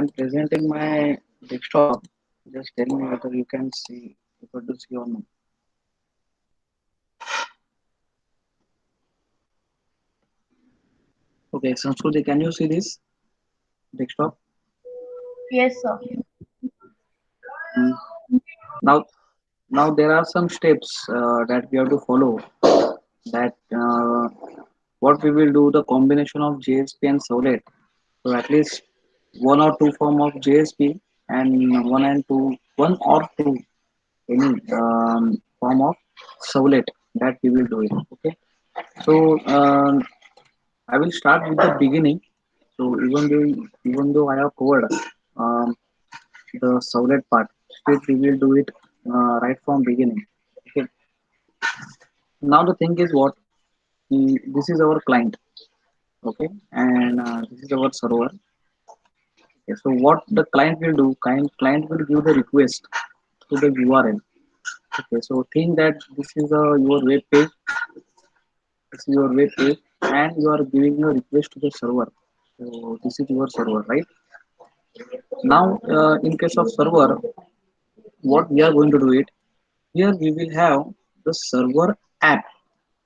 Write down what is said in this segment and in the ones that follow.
I'm presenting my desktop. Just tell me whether you can see, able to see or not. Okay, Sanskruti, can you see this desktop? Yes, sir. Mm. Now, now there are some steps that we have to follow. That what we will do the combination of JSP and Servlet. So at least one or two form of JSP and one or two any form of Servlet that we will do it. Okay. So I will start with the beginning. So even though I have covered um, the Servlet part, still we will do it right from beginning. Okay. Now the thing is what this is our client. Okay, and this is our server. Okay, so what the client will do? Client will give the request to the URL. Okay, so think that this is your web page. This is your web page, and you are giving a request to the server. So this is your server, right? Now, in case of server, what we are going to do it here, we will have the server app.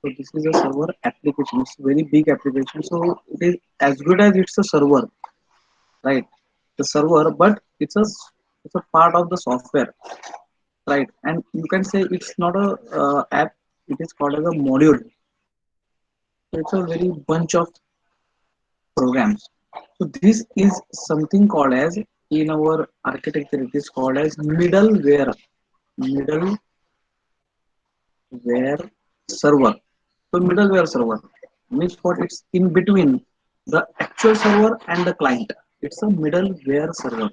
So this is a server application. It's a very big application. So it is as good as it's a server, right? The server, but it's a part of the software, right? And you can say it's not a app. It is called as a module. So it's a very bunch of programs. So this is something called as in our architecture. It is called as middleware. Middleware server. So middleware server means what? It's in between the actual server and the client. It's a middleware server.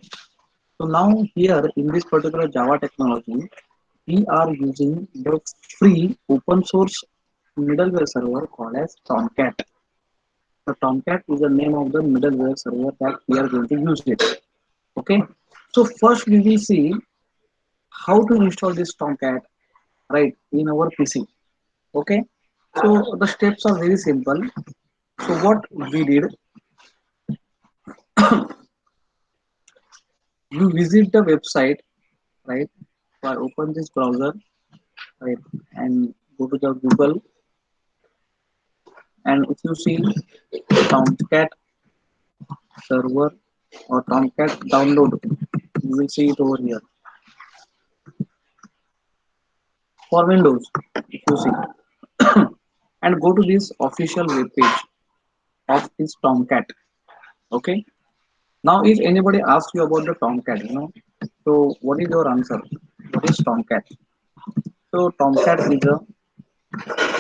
So now here in this particular Java technology, we are using the free open source middleware server called as Tomcat. So Tomcat is the name of the middleware server that we are going to use it. Okay. So first we will see how to install this Tomcat right in our PC. Okay. So the steps are very simple. So what we did, you visit the website, right? Or open this browser, right, and go to the Google. And if you see Tomcat server or Tomcat download, you will see it over here. For Windows, if you see, and go to this official web page of this Tomcat. Okay. Now, if anybody asks you about the Tomcat, so what is your answer? What is Tomcat? So Tomcat is a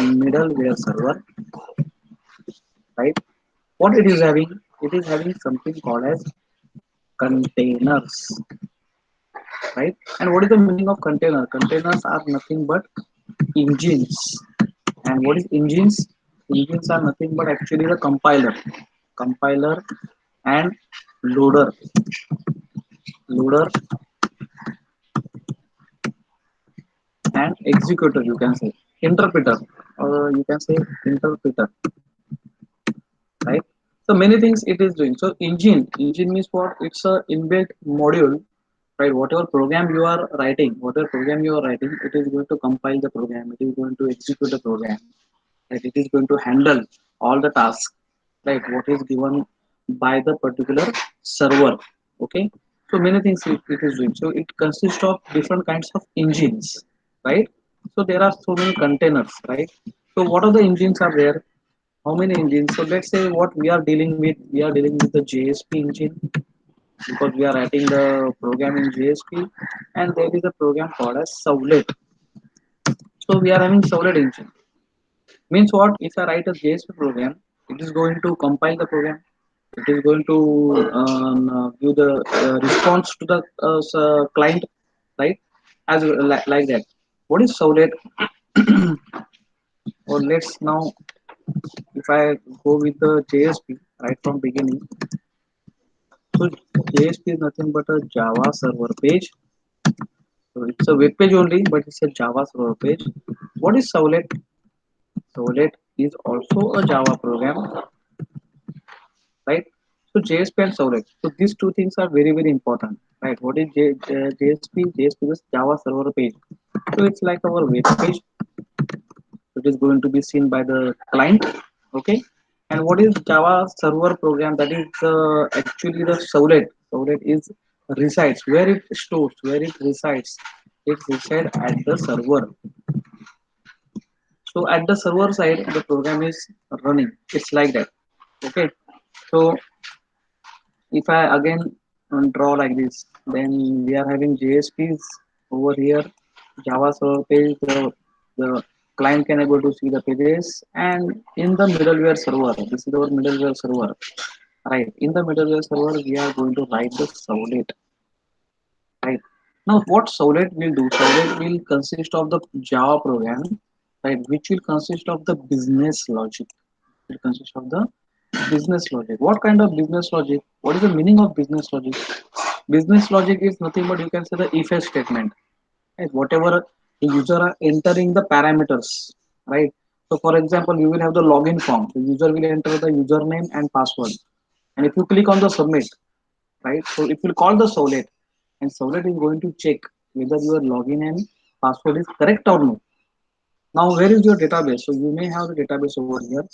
middleware server, right? What it is having? It is having something called as containers, right? And what is the meaning of container? Containers are nothing but engines. And what is engines? Engines are nothing but actually the compiler and loader, loader and executor. You can say interpreter, or you can say interpreter, right? So many things it is doing. So engine means what? It's a inbuilt module, right? Whatever program you are writing, whatever program you are writing, it is going to compile the program. It is going to execute the program. Right? It is going to handle all the tasks, right? What is given by the particular server. Okay. So many things it is doing. So it consists of different kinds of engines, right? So there are so many containers, right? So what are the engines are there? How many engines? So let's say what we are dealing with. We are dealing with the JSP engine because we are writing the program in JSP, and there is a program called as Servlet. So we are having Servlet engine. Means what? If I write a JSP program, it is going to compile the program. It is going to give the response to the client, right? As like that. What is Servlet? Or let's now, if I go with the JSP right from beginning. So JSP is nothing but a Java server page. So it's a web page only, but it's a Java server page. What is Servlet? Servlet is also a Java program, right? So JSP and Servlet. So these two things are very very important, right? What is JSP? JSP is Java Server Page. So it's like our web page. It is going to be seen by the client. Okay. And what is Java Server Program? That is actually the Servlet. Servlet is resides where it stores, where it resides. It resides at the server. So at the server side, the program is running. It's like that. Okay. So if I again draw like this, then we are having JSPs over here, Java server page, the client can able to see the pages, and in the middleware server, this is our middleware server, right? In the middleware server, we are going to write the servlet, right? Now, what servlet will do? Servlet will consist of the Java program, right? Which will consist of the business logic. It consists of the business logic. What kind of business logic? What is the meaning of business logic? Business logic is nothing but you can say the if else statement. Right? Whatever the user are entering the parameters, right? So for example, you will have the login form. The user will enter the username and password. And if you click on the submit, right? So it will call the Solid, and Solid is going to check whether your login and password is correct or no. Now, where is your database? So you may have the database over here,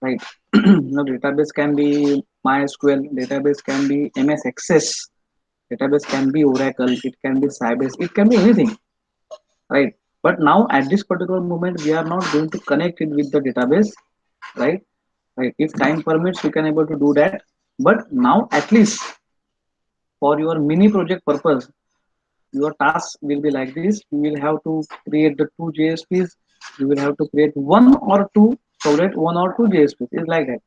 right? Now, database can be MySQL, database can be MS Access, database can be Oracle, it can be Sybase, it can be anything, right? But now at this particular moment, we are not going to connect it with the database, right? Right. If time permits, you can able to do that. But now at least for your mini project purpose, your task will be like this. You will have to create the two JSPs. You will have to create one or two, correct, one or two JSPs. It's like that.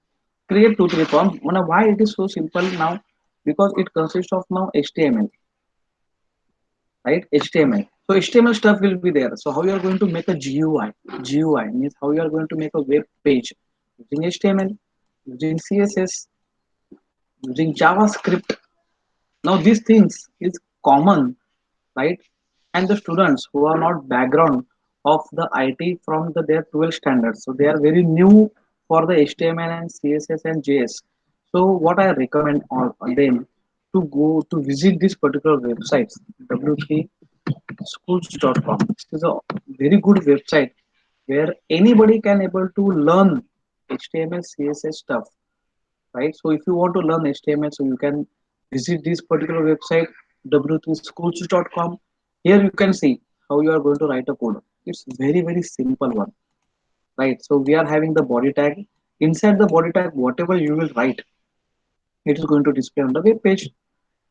Create two, three forms. Now, why it is so simple now? Because it consists of now HTML, right? HTML. So HTML stuff will be there. So how you are going to make a GUI? GUI means how you are going to make a web page using HTML, using CSS, using JavaScript. Now these things is common, right? And the students who are not background of the IT from their 12 standards, so they are very new for the HTML and CSS and JS. So what I recommend on them to go to visit this particular website, w3schools.com. This is a very good website where anybody can able to learn HTML CSS stuff, right? So if you want to learn HTML, so you can visit this particular website w3schools.com. Here you can see how you are going to write a code. It's very very simple one, right? So we are having the body tag. Inside the body tag, whatever you will write, it is going to display on the web page.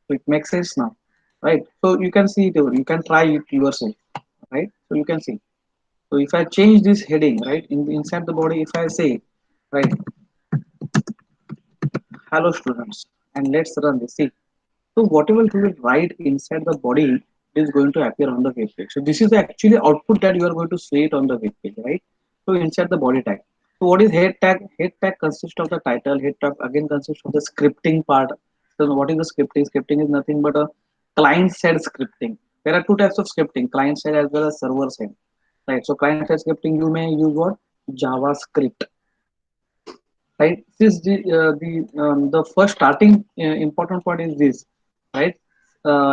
So it makes sense now, right? So you can see it, you can try it yourself, right? So you can see. So if I change this heading, right, inside the body, if I say, right, hello students, and let's run this. See, so whatever you will write inside the body is going to appear on the web page. So this is the actually output that you are going to see it on the web page, right? So inside the body tag. So what is head tag? Head tag consists of the title. Head tag again consists of the scripting part. So what is the scripting? Scripting is nothing but a client-side scripting. There are two types of scripting: client-side as well as server-side. Right. So client-side scripting you may use what JavaScript, right? This the first starting important point is this, right?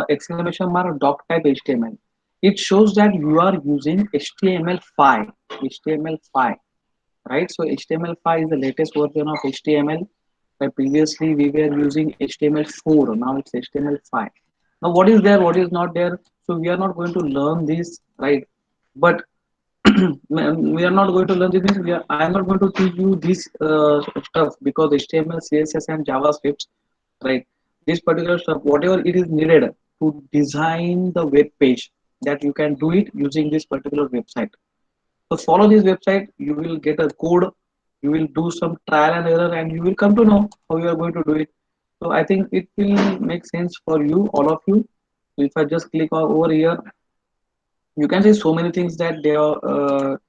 Exclamation mark doc type HTML. It shows that you are using HTML5, HTML5, right? So HTML5 is the latest version of HTML. Previously we were using HTML4, now it's HTML5. Now what is there, what is not there? So we are not going to learn this, right? But we are not going to learn this. I am not going to teach you this stuff because HTML, CSS, and JavaScript, right? This particular stuff, whatever it is needed to design the web page, that you can do it using this particular website. So follow this website. You will get a code. You will do some trial and error, and you will come to know how you are going to do it. So I think it will make sense for you, all of you. So if I just click over here, you can see so many things that they are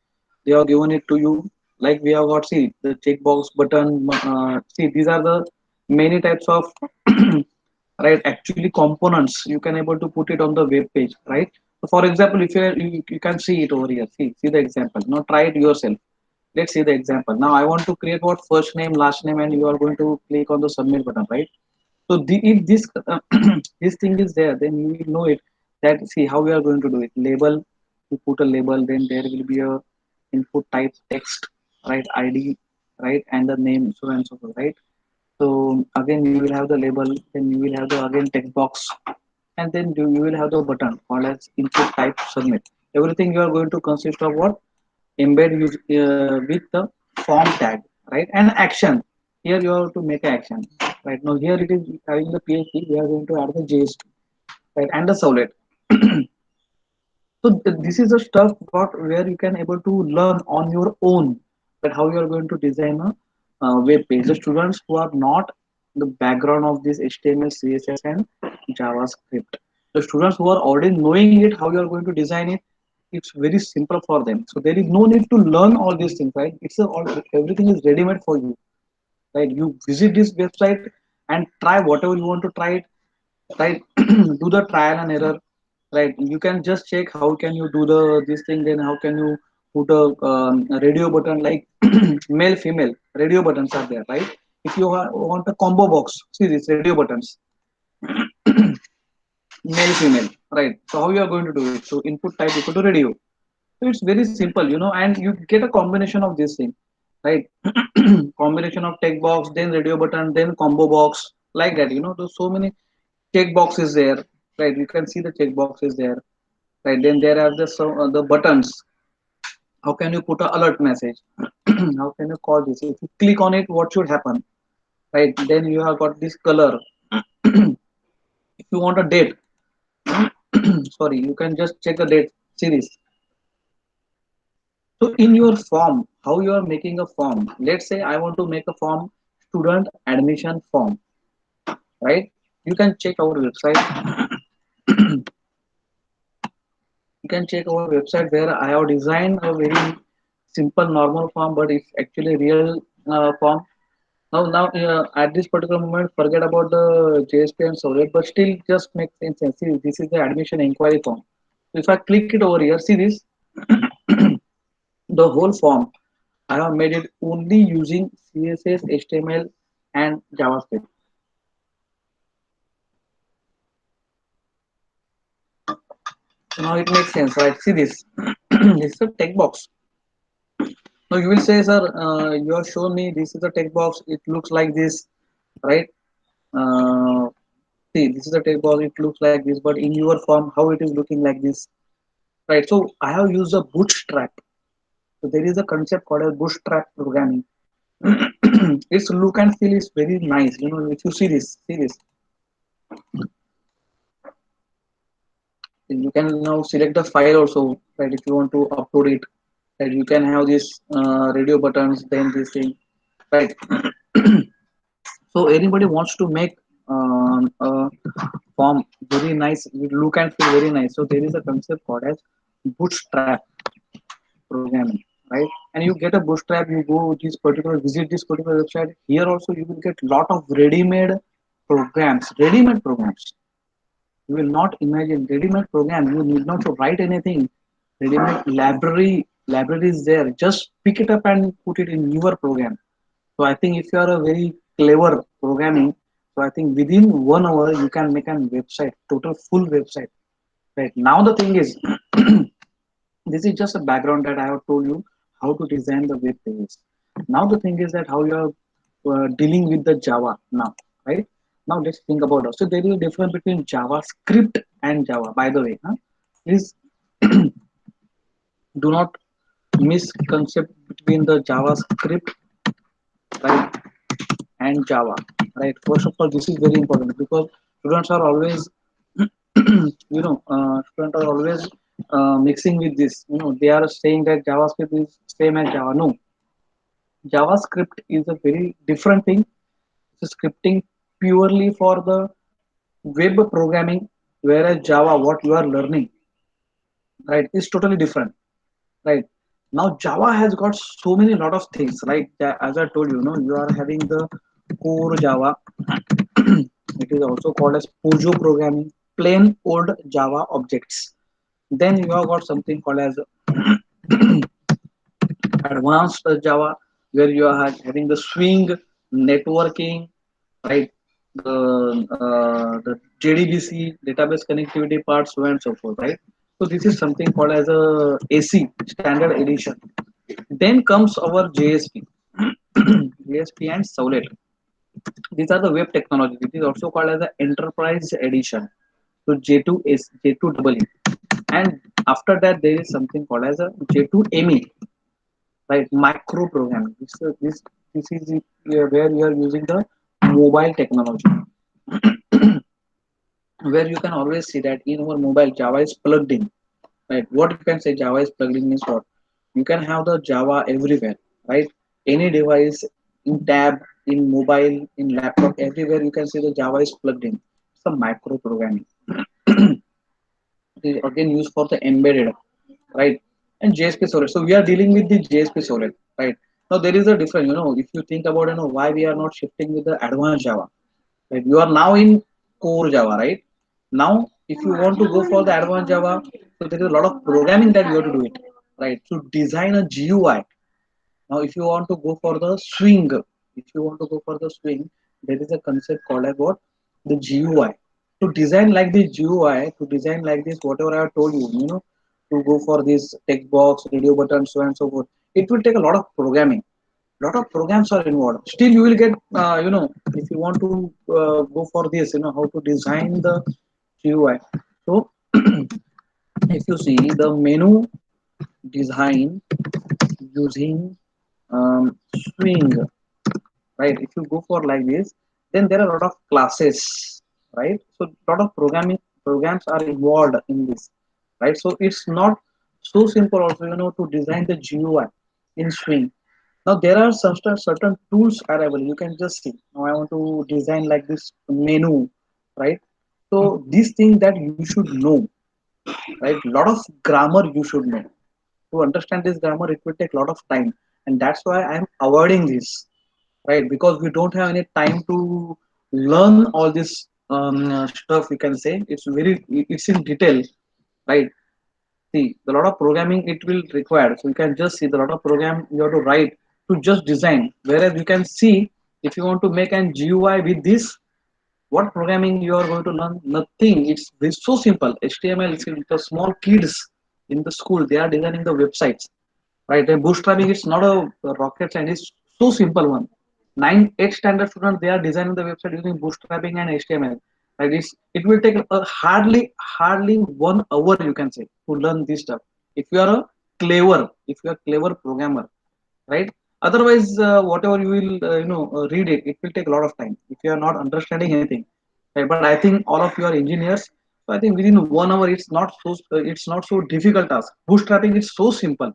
given it to you, like we have got, see, the checkbox button, see, these are the many types of right, actually components you can able to put it on the web page, right? So for example, if you can see it over here, see the example. Now try it yourself. Let's see the example. Now I want to create what first name, last name, and you are going to click on the submit button, right? So if this this thing is there, then you will know it. That see how we are going to do it. Label, you put a label, then there will be a input type text, right? ID, right, and the name, so and so forth, right? So again you will have the label, then you will have the again text box, and then you will have the button called as input type submit. Everything you are going to consist of what? Embed with the form tag, right? And action. Here you have to make an action. Right now here it is having the PHP. We are going to add the JSP, right? And the Servlet. So this is the stuff what where you can able to learn on your own that how you are going to design a web page. The students who are not the background of this HTML, CSS, and JavaScript. The students who are already knowing it, how you are going to design it, it's very simple for them. So there is no need to learn all these things, right? Everything is ready made for you, right? You visit this website and try whatever you want to try it, right? Do the trial and error, right? You can just check how can you do the this thing, then how can you put a radio button like male female radio buttons are there, right? If you want a combo box, see this radio buttons, male female, right? So how you are going to do it? So input type equal to radio. So it's very simple, and you get a combination of this thing, right? Combination of text box, then radio button, then combo box, like that. There's so many check boxes there, right? You can see the check boxes there, right? Then there are the buttons. How can you put a alert message? How can you call this? If you click on it, what should happen, right? Then you have got this color. If you want a date, sorry, you can just check the date. See this. So in your form, how you are making a form? Let's say I want to make a form, student admission form, right? You can check our website. You can check our website where I have designed a very simple normal form, but it's actually real form. Now at this particular moment, forget about the JSP and Servlet, but still just make sense. See, this is the admission inquiry form. So if I click it over here, see this, the whole form. I have made it only using CSS, HTML, and JavaScript. So now it makes sense, right? See this. This is a text box. Now you will say, sir, you have shown me this is a text box. It looks like this, right? Uh, See, this is a text box. It looks like this, but in your form, how it is looking like this, right? So I have used a bootstrap. So there is a concept called as bootstrap programming. Its look and feel is very nice. If you see this, you can now select the file also, right? If you want to upload it, right? You can have this radio buttons, then this thing, right? So anybody wants to make a form very nice, it look and feel very nice. So there is a concept called as bootstrap programming, right? And you get a bootstrap, you go visit this particular website. Here also you will get lot of ready-made programs. You will not imagine ready-made program. You need not to write anything. Ready-made library is there. Just pick it up and put it in your program. So I think if you are a very clever programming, so I think within 1 hour you can make a website, total full website. Right now the thing is, this is just a background that I have told you how to design the web pages. Now the thing is that how you are dealing with the Java now, right? Now let's think about it. So there is a difference between JavaScript and Java. By the way, please do not misconcept between the JavaScript, right, and Java, right? First of all, this is very important because students are always, students are always mixing with this. They are saying that JavaScript is same as Java. No, JavaScript is a very different thing. It's scripting purely for the web programming, whereas Java, what you are learning, right, is totally different, right? Now Java has got so many lot of things, right? As I told you, you are having the core Java. It is also called as Pojo programming, plain old Java objects. Then you have got something called as advanced Java, where you are having the swing networking, right? The JDBC database connectivity part, so and so forth, right? So this is something called as a AC standard edition. Then comes our JSP, JSP and Servlet. These are the web technology. It is also called as the enterprise edition. So J2 is J2 and after that there is something called as a J2ME, right? Micro programming. This is where you are using the mobile technology, where you can always see that in our mobile Java is plugged in, right? What you can say Java is plugged in means what? You can have the Java everywhere, right? Any device, in tab, in mobile, in laptop, everywhere you can see the Java is plugged in. It's a micro programming. It is again used for the embedded, right? And JSP Solid. So we are dealing with the JSP Solid, right? Now there is a difference, if you think about, why we are not shifting with the advanced Java, right? You are now in core Java, right? Now, if you want to go for the advanced Java, so there is a lot of programming that you have to do it, right? To design a GUI. Now, if you want to go for the swing, if you want to go for the swing, there is a concept called as what? The GUI. To design like this GUI, to design like this, whatever I have told you, to go for this text box, radio button, so and so forth, it will take a lot of programming. Lot of programs are involved. Still, you will get, if you want to go for this, how to design the GUI. So, if you see the menu design using swing, right? If you go for like this, then there are a lot of classes, right? So lot of programming programs are involved in this, right? So it's not so simple also, to design the GUI in swing. Now there are some certain tools are available. You can just see, now I want to design like this menu, right? So these things that you should know, right? Lot of grammar you should know. To understand this grammar it will take a lot of time, and that's why I'm avoiding this, right? Because we don't have any time to learn all this stuff. We can say it's in detail, right? See the lot of programming it will require, so you can just see the lot of program you have to write to just design. Whereas you can see, if you want to make an GUI with this, what programming you are going to learn? Nothing. It's so simple. HTML. The small kids in the school, they are designing the websites, right? And bootstrapping is not a rocket science. It's so simple one. 8 standard students, they are designing the website using bootstrapping and HTML. Right? It will take hardly 1 hour, you can say, to learn this stuff. If you are a if you are clever programmer, right? Otherwise, whatever you will read it, it will take a lot of time if you are not understanding anything. Right? But I think all of you are engineers, so I think within 1 hour it's not so difficult task. Bootstrapping is so simple,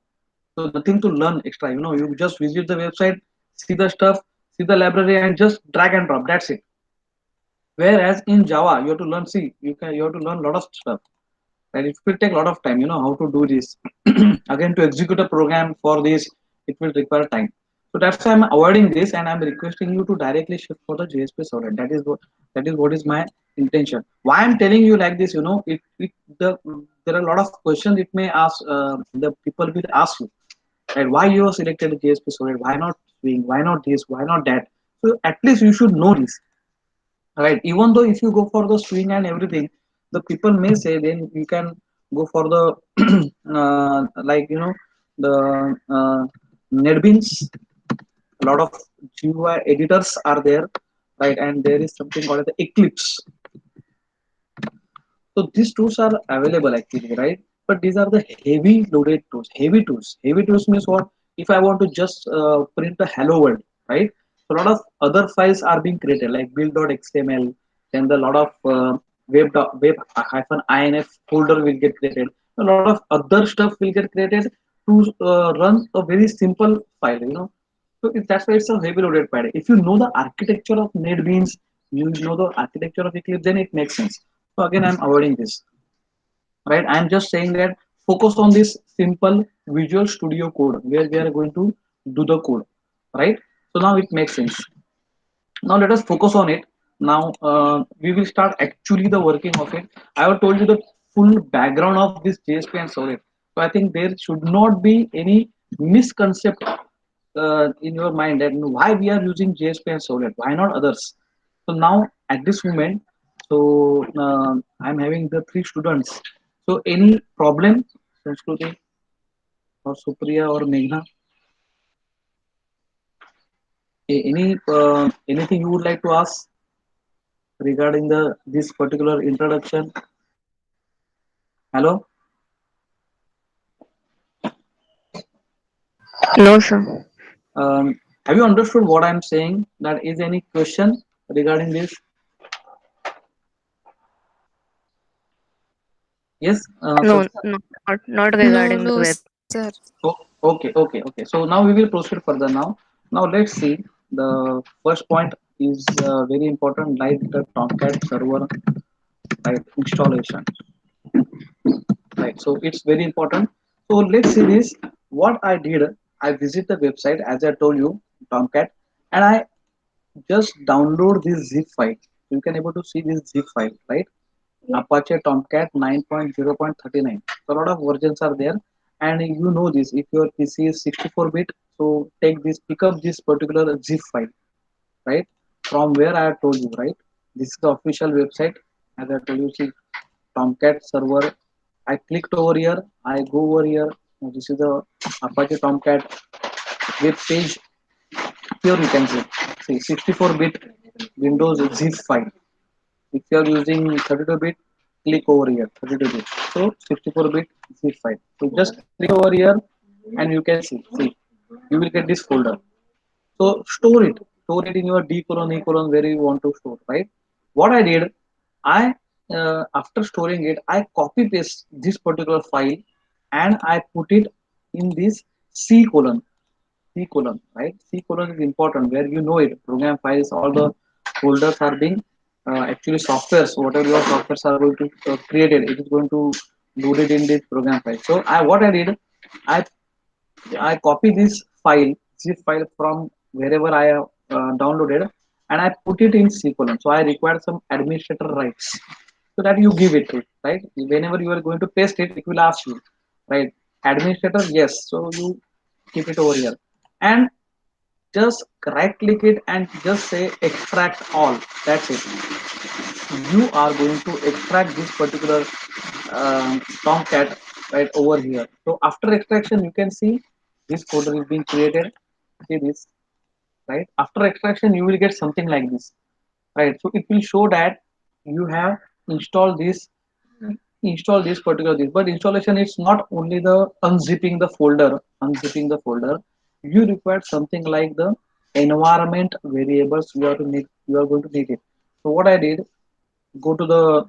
so nothing to learn extra. You just visit the website, see the stuff, see the library, and just drag and drop. That's it. Whereas in Java, you have to learn. See, you have to learn a lot of stuff, and it will take a lot of time. How to do this. Again, to execute a program for this, it will require time. So that's why I'm avoiding this, and I'm requesting you to directly shift for the JSP server. That is what is my intention. Why I'm telling you like this, there are a lot of questions it may ask. The people will ask you, right? Why you are selected JSP server? Why not Swing? Why not this? Why not that? So at least you should know this, right? Even though if you go for the swing and everything, the people may say then you can go for the like the netbeans. A lot of GUI editors are there, right? And there is something called the Eclipse. So these tools are available actually, right? But these are the heavy loaded tools. Heavy tools means what? If I want to just print a hello world, right? So a lot of other files are being created like build.xml. Then the lot of web hyphen inf folder will get created. A lot of other stuff will get created to run a very simple file. So that's why it's a heavy loaded file. If you know the architecture of NetBeans, you know the architecture of Eclipse, then it makes sense. So again, I'm avoiding this, right? I'm just saying that focus on this simple Visual Studio Code where we are going to do the code, right? So now it makes sense. Now let us focus on it. Now we will start actually the working of it. I have told you the full background of this JSP and Solid. So I think there should not be any misconcept in your mind that why we are using JSP and Servlet, why not others? So now at this moment, so I'm having the three students. So any problem, Sanskruti or Supriya or Meghna, anything you would like to ask regarding the this particular introduction? Hello, No, sir. have you understood what I'm saying? That is any question regarding this? Yes, No, no, not regarding the No, web. no, sir. Oh, okay. So now we will proceed further now. Now let's see. The first point is very important, like the Tomcat server, right? Installation, right? So it's very important. So let's see this. What I did, I visit the website as I told you, Tomcat, and I just download this zip file. You can able to see this zip file, right? Apache Tomcat 9.0.39. So a lot of versions are there, and you know this. If your PC is 64-bit, so take this, pick up this particular zip file, right? From where I have told you, right? This is the official website. As I told you, see Tomcat server. I clicked over here. I go over here. Now, this is the Apache Tomcat web page. Here you can see 64-bit Windows zip file. If you are using 32-bit, click over here 32-bit. So 64-bit zip file. So just click over here and you can see you will get this folder. So store it in your D colon E colon where you want to store, right? What I did, I after storing it, I copy paste this particular file and I put it in this C colon. C colon, right? C colon is important where you know it. Program files, all the folders are being actually softwares. Whatever your softwares are going to created, it is going to load it in this program file. So I what I did, I I copy this file, zip file from wherever I have downloaded, and I put it in C colon. So I require some administrator rights, so that you give it to, right? Whenever you are going to paste it, it will ask you, right? Administrator, yes. So you keep it over here, and just right click it and just say extract all. That's it. You are going to extract this particular tomcat right over here. So after extraction, you can see this folder is being created. See this, right? After extraction, you will get something like this, right? So it will show that you have installed this particular this. But installation is not only the unzipping the folder. You require something like the environment variables. You are going to need it. So what I did, go to the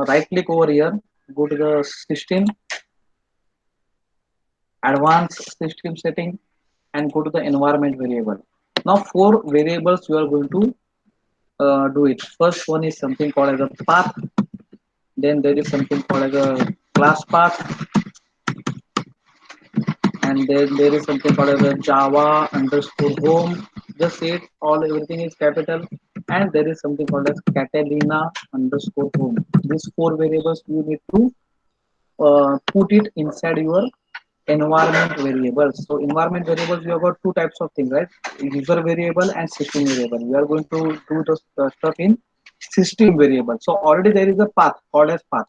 right click over here, go to the system, advanced system setting, and go to the environment variable. Now four variables you are going to do it. First one is something called as a path, then there is something called as a class path, and then there is something called as a java underscore home. Just say it all, everything is capital, and there is something called as catalina underscore home. These four variables you need to put it inside your environment variables. So environment variables, you have got two types of things, right? User variable and system variable. We are going to do the stuff in system variable. So already there is a path called as path,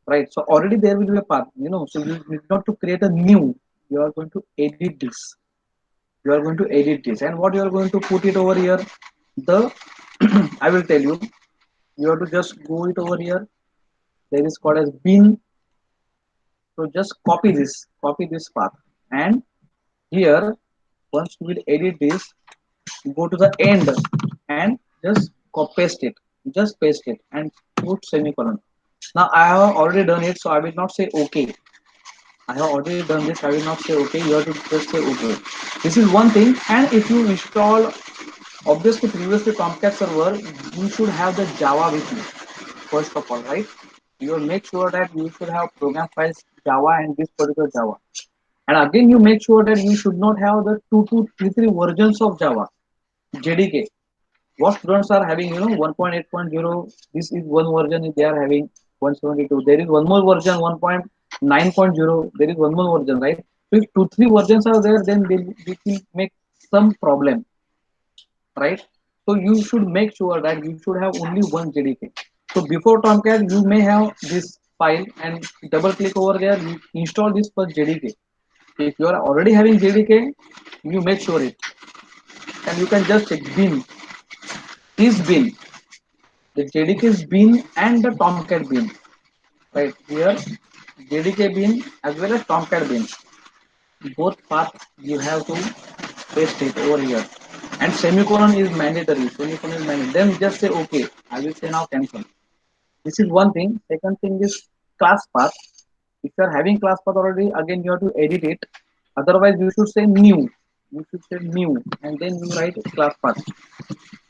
right? So already there will be a path, so you need not to create a new. You are going to edit this. You are going to edit this, and what you are going to put it over here, the I will tell you. You have to just go it over here. There is called as bin. So just copy this path, and here once you will edit this, go to the end and just paste it. Just paste it and put semicolon. Now I have already done it, so I will not say okay. I have already done this. I will not say okay. You have to just say okay. This is one thing. And if you install, obviously previously Tomcat server, you should have the Java with you. First of all, right? You will make sure that you should have program files Java and this particular Java. And again, you make sure that you should not have the three versions of Java. JDK. What students are having, 1.8.0. This is one version. They are having 172. There is one more version, 1.9.0. There is one more version, right? So if two three versions are there, then they will make some problem, right? So you should make sure that you should have only one JDK. So before Tomcat, you may have this file and double click over there. You install this first JDK. If you are already having JDK, you make sure it, and you can just check bin, this bin, the JDK's bin and the Tomcat bin. Right here, JDK bin as well as Tomcat bin. Both paths you have to paste it over here. And semicolon is mandatory. Semicolon is mandatory. Then just say okay. I will say now cancel. This is one thing. Second thing is class path. If you are having class path already, again you have to edit it. Otherwise, you should say new. You should say new, and then you write class path.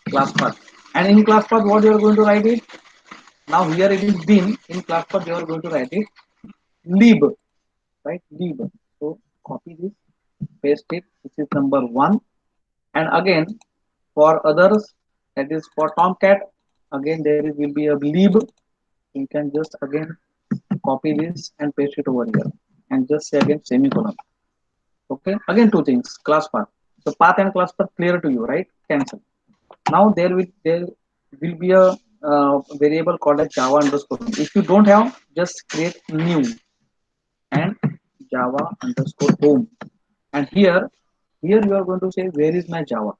Class path. And in class path, what you are going to write it? Now here it is bin. In class path, you are going to write it lib. Right, lib. So copy this, paste it. This is number one. And again, for others, that is for Tomcat, again there will be a lib. You can just again copy this and paste it over here, and just say again semicolon. Okay, again two things, class path. So path and class path clear to you, right? Cancel. Now there will be a variable called as Java underscore. If you don't have, just create new and Java underscore home. And here you are going to say where is my Java,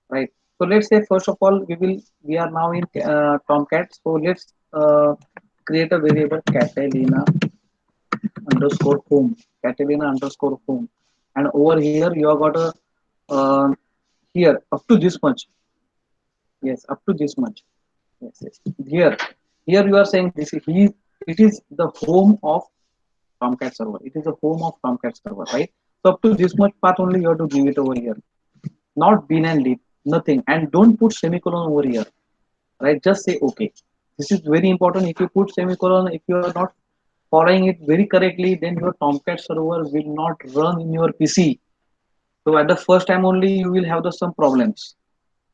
right? So let's say first of all we are now in Tomcat. So let's create a variable Catalina underscore home, Catalina underscore home, and over here you have got a uh, here up to this much. Yes, up to this much. Yes, yes. Here you are saying this is he. It is the home of Tomcat server. It is the home of Tomcat server, right? So up to this much path only you have to give it over here. Not bin and leave, nothing. And don't put semicolon over here, right? Just say okay. This is very important. If you put semicolon, if you are not following it very correctly, then your Tomcat server will not run in your PC. So at the first time only you will have some problems,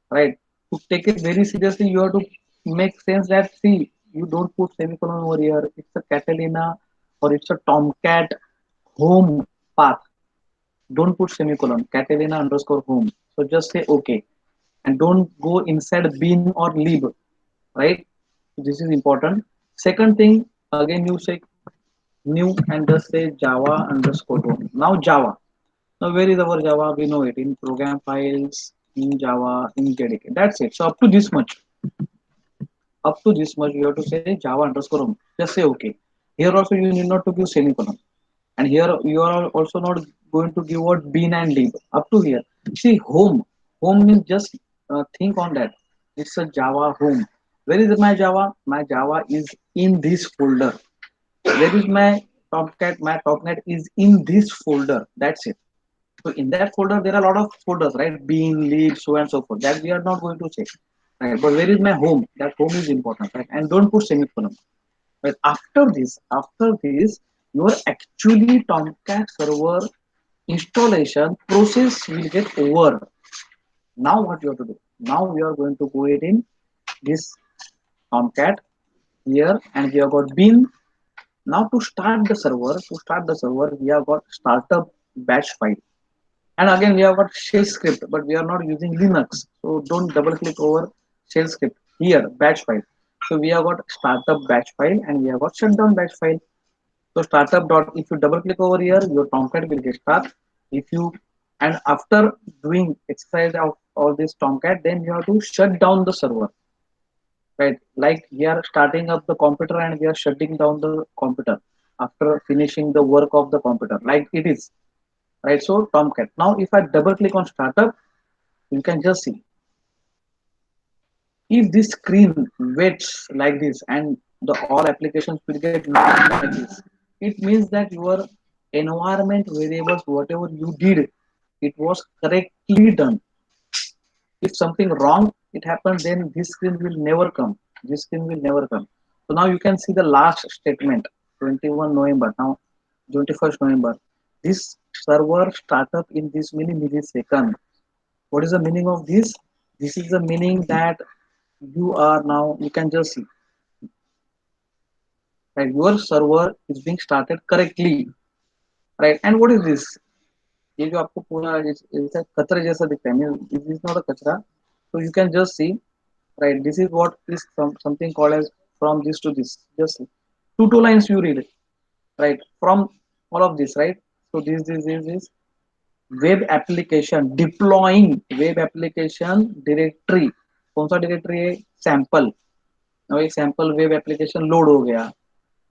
right? To take it very seriously, you have to make sense that see, you don't put semicolon over here. It's a Catalina or it's a Tomcat home path. Don't put semicolon. Catalina underscore home. So just say okay, and don't go inside bin or lib, right? So this is important. Second thing, again you say new and just say Java underscore home. Now Java. Now where is our Java? We know it in program files, in Java, in JDK. That's it. So up to this much you have to say Java underscore home. Just say okay. Here also you need not to give semicolon. And here you are also not going to give what bin and leave up to here. See home means just think on that. It's a Java home. Where is my Java is in this folder. Where is my Tomcat is in this folder. That's it. So in that folder there are a lot of folders, right? Bin, lead, so and so forth, that we are not going to check, right? But where is my home? That home is important, right? And don't put semicolon. But after this, your actually Tomcat server installation process will get over. Now what you have to do? Now we are going to go ahead in this Tomcat here, and we have got bin. Now to start the server, we have got startup batch file. And again, we have got shell script, but we are not using Linux. So don't double click over shell script here, batch file. So we have got startup batch file and we have got shutdown batch file. So startup dot, if you double click over here, your Tomcat will get start. If you, and after doing exercise of all this Tomcat, then you have to shut down the server, right? Like we are starting up the computer and we are shutting down the computer after finishing the work of the computer, like it is, right? So Tomcat. Now, if I double click on startup, you can just see if this screen waits like this and the all applications will get like this, it means that your environment variables, whatever you did, it was correctly done. If something wrong it happens, then this screen will never come. This screen will never come. So now you can see the last statement, 21 November. Now 21st November. This server startup in this many millisecond. What is the meaning of this? This is the meaning that you are now, you can just see that your server is being started correctly. right? And what is this? ये जो आपको पूरा ऐसा कचरे जैसा दिखता है, this is not a कचरा. So you can just see, right? This is what is something called as from this to this. Just see. Two lines you read, right? From all of this, right? So this web application deploying web application directory. कौन सा directory है? Sample. now एक sample web application load हो गया,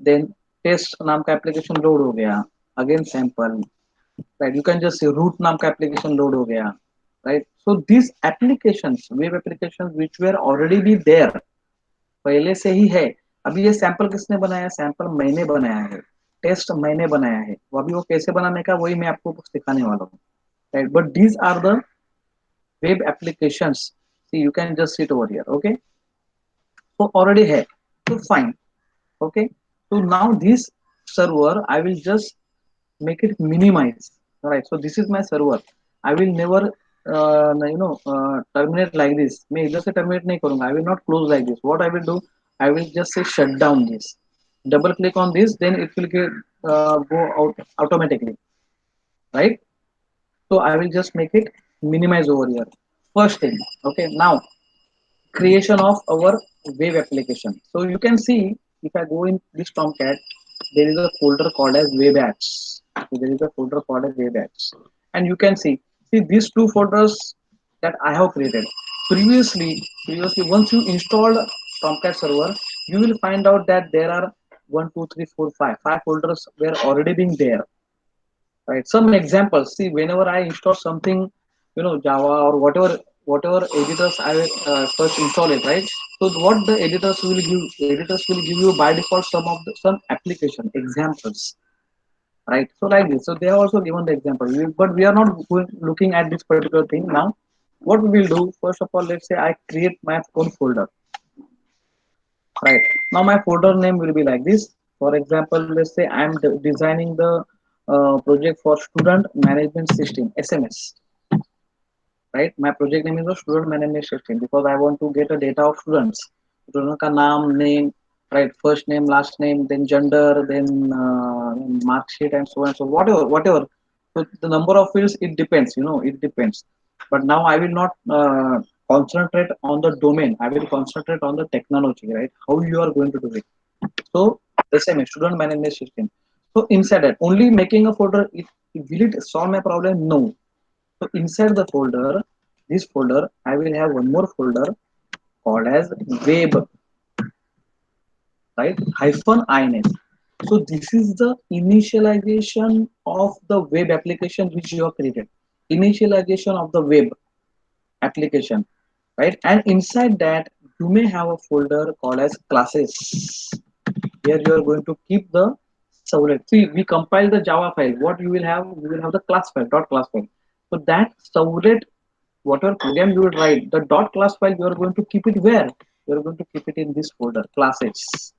then test नाम का application load हो गया, again sample, right? You can just say root नाम का application load हो गया, right? So these applications, web applications which were already be there, पहले से ही है. अभी ये सैंपल किसने बनाया? सैंपल मैंने बनाया है, टेस्ट मैंने बनाया है. वो अभी वो कैसे बनाने का वही मैं आपको सिखाने वाला हूँ, right? But these are the web applications. See, you can just sit over here, okay? So already है, so fine, okay? So now this server I will just make it minimize. All right, so this is my server. I will never terminate like this. मैं इधर से terminate नहीं करूँगा. I will not close like this. What I will do, I will just say shut down this. Double click on this, then it will get go out automatically, right? So I will just make it minimize over here. First thing, okay. Now creation of our web application. So you can see, if I go in this Tomcat, there is a folder called as web apps. So there is a folder called as web apps, and you can see these two folders that I have created previously. Once you install Tomcat server, you will find out that there are one, two, three, four, five folders were already being there, right? Some examples. See, whenever I install something, Java or whatever editors I will first install it, right? So what the editors will give you by default some application examples, right? So like this, so they are also given the example. But we are not looking at this particular thing now. What we will do, first of all, let's say I create my own folder, right? Now my folder name will be like this. For example, let's say I'm designing the project for student management system, SMS, right? My project name is a student management system because I want to get a data of students. Student का नाम, name, right? First name, last name, then gender, then mark sheet, and so on. So whatever. So the number of fields, it depends. It depends. But now I will not concentrate on the domain. I will concentrate on the technology, right? How you are going to do it. So the same student management system. So inside that, only making a folder, will it solve my problem? No. So inside the folder, this folder, I will have one more folder called as web, right? -ins. So this is the initialization of the web application which you have created. Initialization of the web application, right? And inside that, you may have a folder called as classes. Here you are going to keep the Servlet. See, we compile the Java file. What you will have? You will have the class file, dot class file. So that Servlet, whatever program you will write, the dot class file, you are going to keep it where? You are going to keep it in this folder, classes,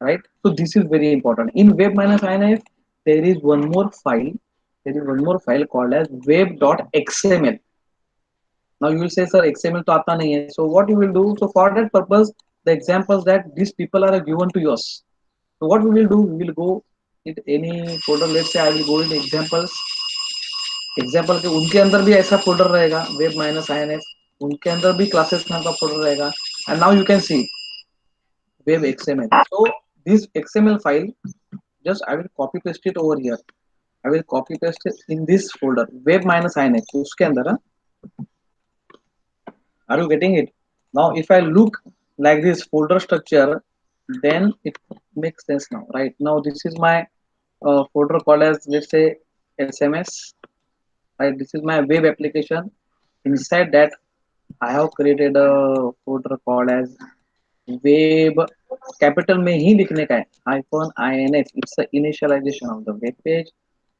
right? So this is very important. In web-inf, there is one more file. There is one more file called as web.xml. Now you will say, sir, XML to aata nahi hai. So what you will do? So for that purpose, the examples that these people are given to us. So what we will do? We will go in any folder. Let's say I will go in examples. Example के उनके अंदर भी ऐसा folder रहेगा, web -ins. उनके अंदर भी classes नाम का फोल्डर रहेगा. And now you can C web xml. So this xml file, just I will copy paste it over here. I will copy paste it in this folder web -ins. उसके अंदर are you getting it? Now if I look like this folder structure, then it makes sense now, right? Now this is my folder called as, let's say, SMS, right? This is my web application. Inside that, I have created a folder called as web. Capital में ही लिखने का है, -ins. It's the initialization of the web page.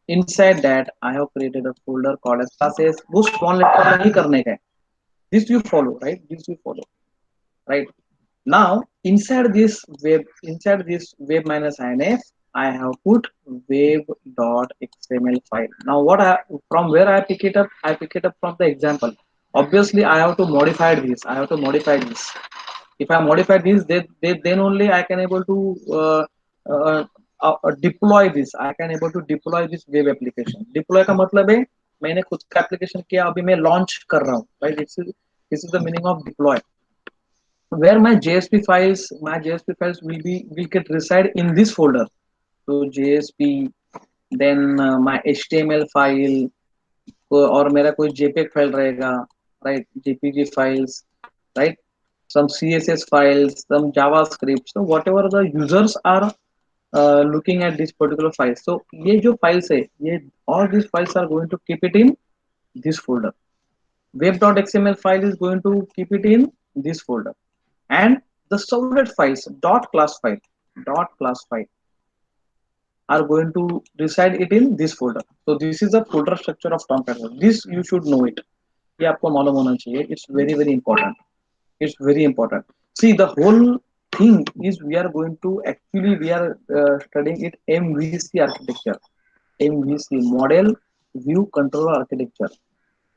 Inside that, I have created a folder called as classes. वो small letter में ही करने का है. This you follow, right? This you follow, right? Now inside this web -inf, I have put web.xml file. Now from where I pick it up? I pick it up from the example. Obviously I have to modify this. If I modify this, then only I can able to deploy this, I can able to deploy this web application. Deploy का मतलब है मैंने खुद का application किया, अभी मैं launch कर रहा हूँ, right? This is the meaning of deploy, where my JSP files will get reside in this folder. So JSP, then my HTML file, और मेरा कोई JPEG फाइल रहेगा, right? JPG files, right? Some CSS files, some JavaScript. So whatever the users are looking at this particular file. So ये जो files है, ये all these files are going to keep it in this folder. Web.xml file is going to keep it in this folder, and the servlet files dot class file are going to reside it in this folder. So this is the folder structure of Tomcat. This you should know it. ये आपको मालूम होना चाहिए. It's very very important. It's very important. See, the whole thing is we are going to actually we are studying it MVC architecture. MVC, model view controller architecture.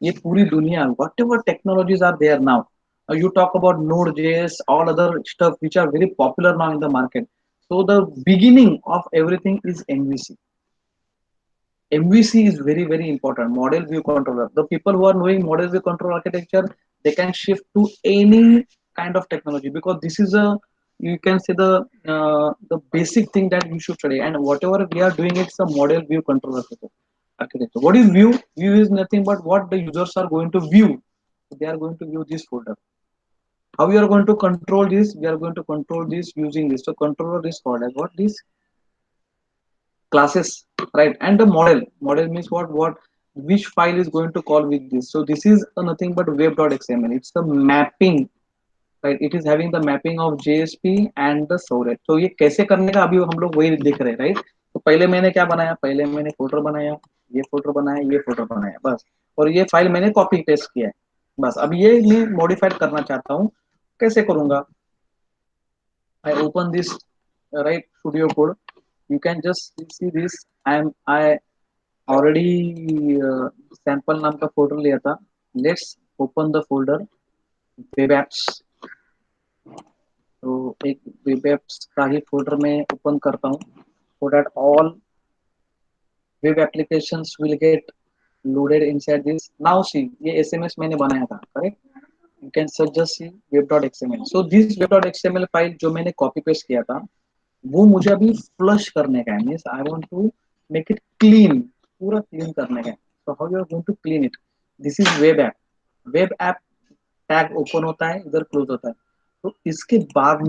ये पूरी दुनिया, whatever technologies are there now, you talk about Node.js, all other stuff which are very popular now in the market. So the beginning of everything is MVC. MVC is very very important. Model view controller. The people who are knowing model view controller architecture, they can shift to any kind of technology, because this is a, you can say the basic thing that you should study. And whatever we are doing, it's a model view controller architecture. What is view? View is nothing but what the users are going to view. They are going to view this folder. How we are going to control this? We are going to control this using this. So controller is called as what? This classes, right? And the model means what which file is going to call with this. So this is nothing but web.xml. It's the mapping, right? It is having the mapping of JSP and the Servlet. तो ये कैसे करने का अभी हम लोग वही देख रहे हैं, राइट? तो पहले मैंने क्या बनाया, पहले मैंने फोल्डर बनाया, ये फोल्डर बनाया, ये फोल्डर बनाया, बस। और ये फाइल मैंने कॉपी पेस्ट किया है, बस। अब ये मैं मॉडिफाइड करना चाहता हूँ, कैसे करूंगा? I open this, right, studio code. You can just see this. I already sample नाम का फोल्डर लिया था. Let's open the folder web apps. तो एक web apps का ही फोल्डर में ओपन करता हूँ, so that all web applications will get loaded inside this. Now see, ये SMS मैंने बनाया था, correct? You can just see web.xml. So this web.xml file जो मैंने कॉपी पेस्ट किया था, वो मुझे अभी फ्लश करने का है, means I want to make it clean, पूरा क्लीन करने का है. So how you are going to clean it? This is web app. Web app tag open होता है, इधर क्लोज होता है. तो इसके बाद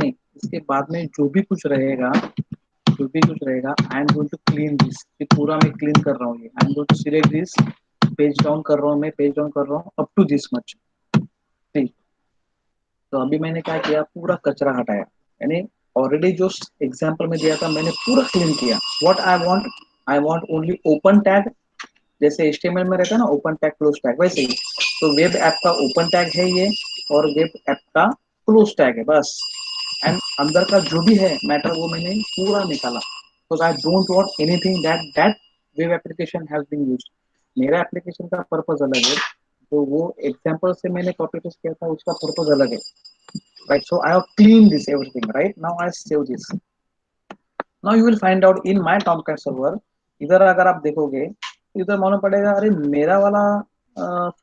में जो भी कुछ रहेगा, I am going to clean this. ये पूरा मैं क्लीन कर रहा हूँ. ये I am going to select this, page down कर रहा हूँ, मैं पेज डाउन कर रहा हूँ अप टू दिस मच. ठीक. तो अभी मैंने क्या किया, पूरा कचरा हटाया, यानी ऑलरेडी जो एग्जांपल में दिया था मैंने पूरा क्लीन किया. What I want only open tag, जैसे HTML में रहता है ना ओपन टैग क्लोज टैग, वैसे ही. तो वेब ऐप का ओपन टैग है ये, और वेब ऐप का क्लोज टैग है, बस. एंड अंदर का जो भी है मैटर वो मैंने पूरा निकाला, because I don't want anything that web application has been used. मेरा एप्लीकेशन का पर्पज अलग है, तो वो एग्जांपल से मैंने कॉपी पेस्ट किया था, उसका पर्पज अलग है, right? So I have cleaned this everything, right? Now I save this. Now you will find out in my Tomcat server. इधर अगर आप देखोगे, इधर मालूम पड़ेगा, अरे मेरा वाला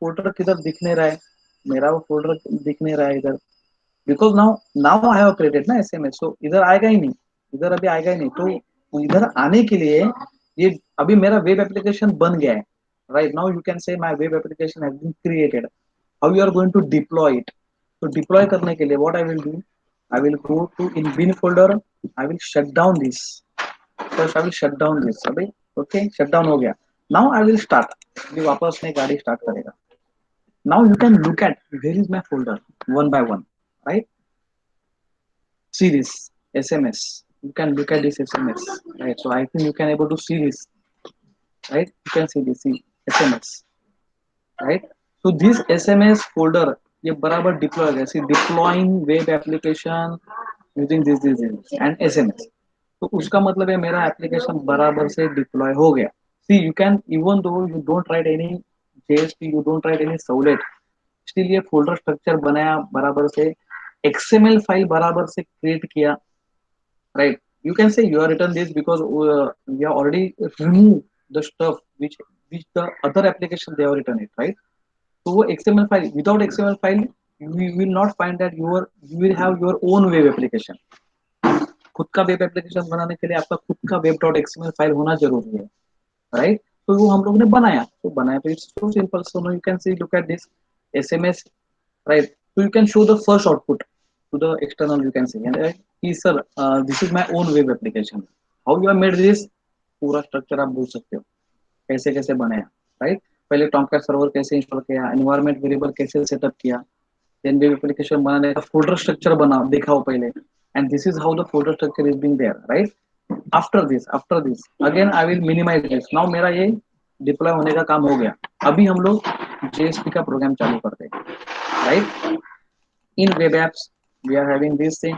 फोल्डर किधर दिख नहीं रहा है, मेरा वो फोल्डर दिख नहीं रहा है इधर. Because now I have created ना SMS. तो इधर आएगा ही नहीं, इधर अभी आएगा ही नहीं. तो इधर आने के लिए ये अभी मेरा वेब एप्लीकेशन बन गया है, right? Now you can say my web application has been created. How you are going to deploy it? तो डिप्लॉय करने के लिए what I will do, I will go to in bin folder, I will shut down this. First I will shut down this. अभी okay, shut down हो गया. Now I will start. अभी वापस में गाड़ी स्टार्ट करेगा. Now you can look eight where is my folder one by one, right? See this SMS. You can look at this SMS, right? So I think you can able to see this, right? You can see this, see SMS, right? So this SMS folder ये बराबर deploy हो गया. See deploying web application using this and SMS. तो उसका मतलब है मेरा application बराबर से डिप्लॉय हो गया. See you can, even though you don't write any JSP, you don't write any Servlet, still ये फोल्डर स्ट्रक्चर बनाया बराबर से, XML फाइल बराबर से क्रिएट किया, right? You can say you have written this because we have already removed the stuff which the other application they have written it, right? So वो XML file, without XML file you will not find that you will have your own web application. खुद का web application बनाने के लिए आपका खुद का web dot XML file होना जरूरी है, राइट? तो वो हम लोग ने बनाया, तो बनाया तो it's so simple. So no you can see look at this SMS, right? So you can show the first output to the external, you can see, and sir, this is my own web application. How you have made this? पूरा structure आप बोल सकते हो कैसे कैसे बनाया, राइट? पहले टॉमकैट सर्वर कैसे इंस्टॉल किया, एनवायरनमेंट वेरिएबल कैसे सेटअप किया, देन वेब एप्लीकेशन बनाने का फोल्डर स्ट्रक्चर बना दिखाओ पहले, and this is how the folder structure is being there, right? After this again I will minimize this. Now मेरा ये डिप्लॉय होने का काम हो गया. अभी हम लोग जेएसपी का प्रोग्राम चालू करते हैं, right? In web apps we are having this thing.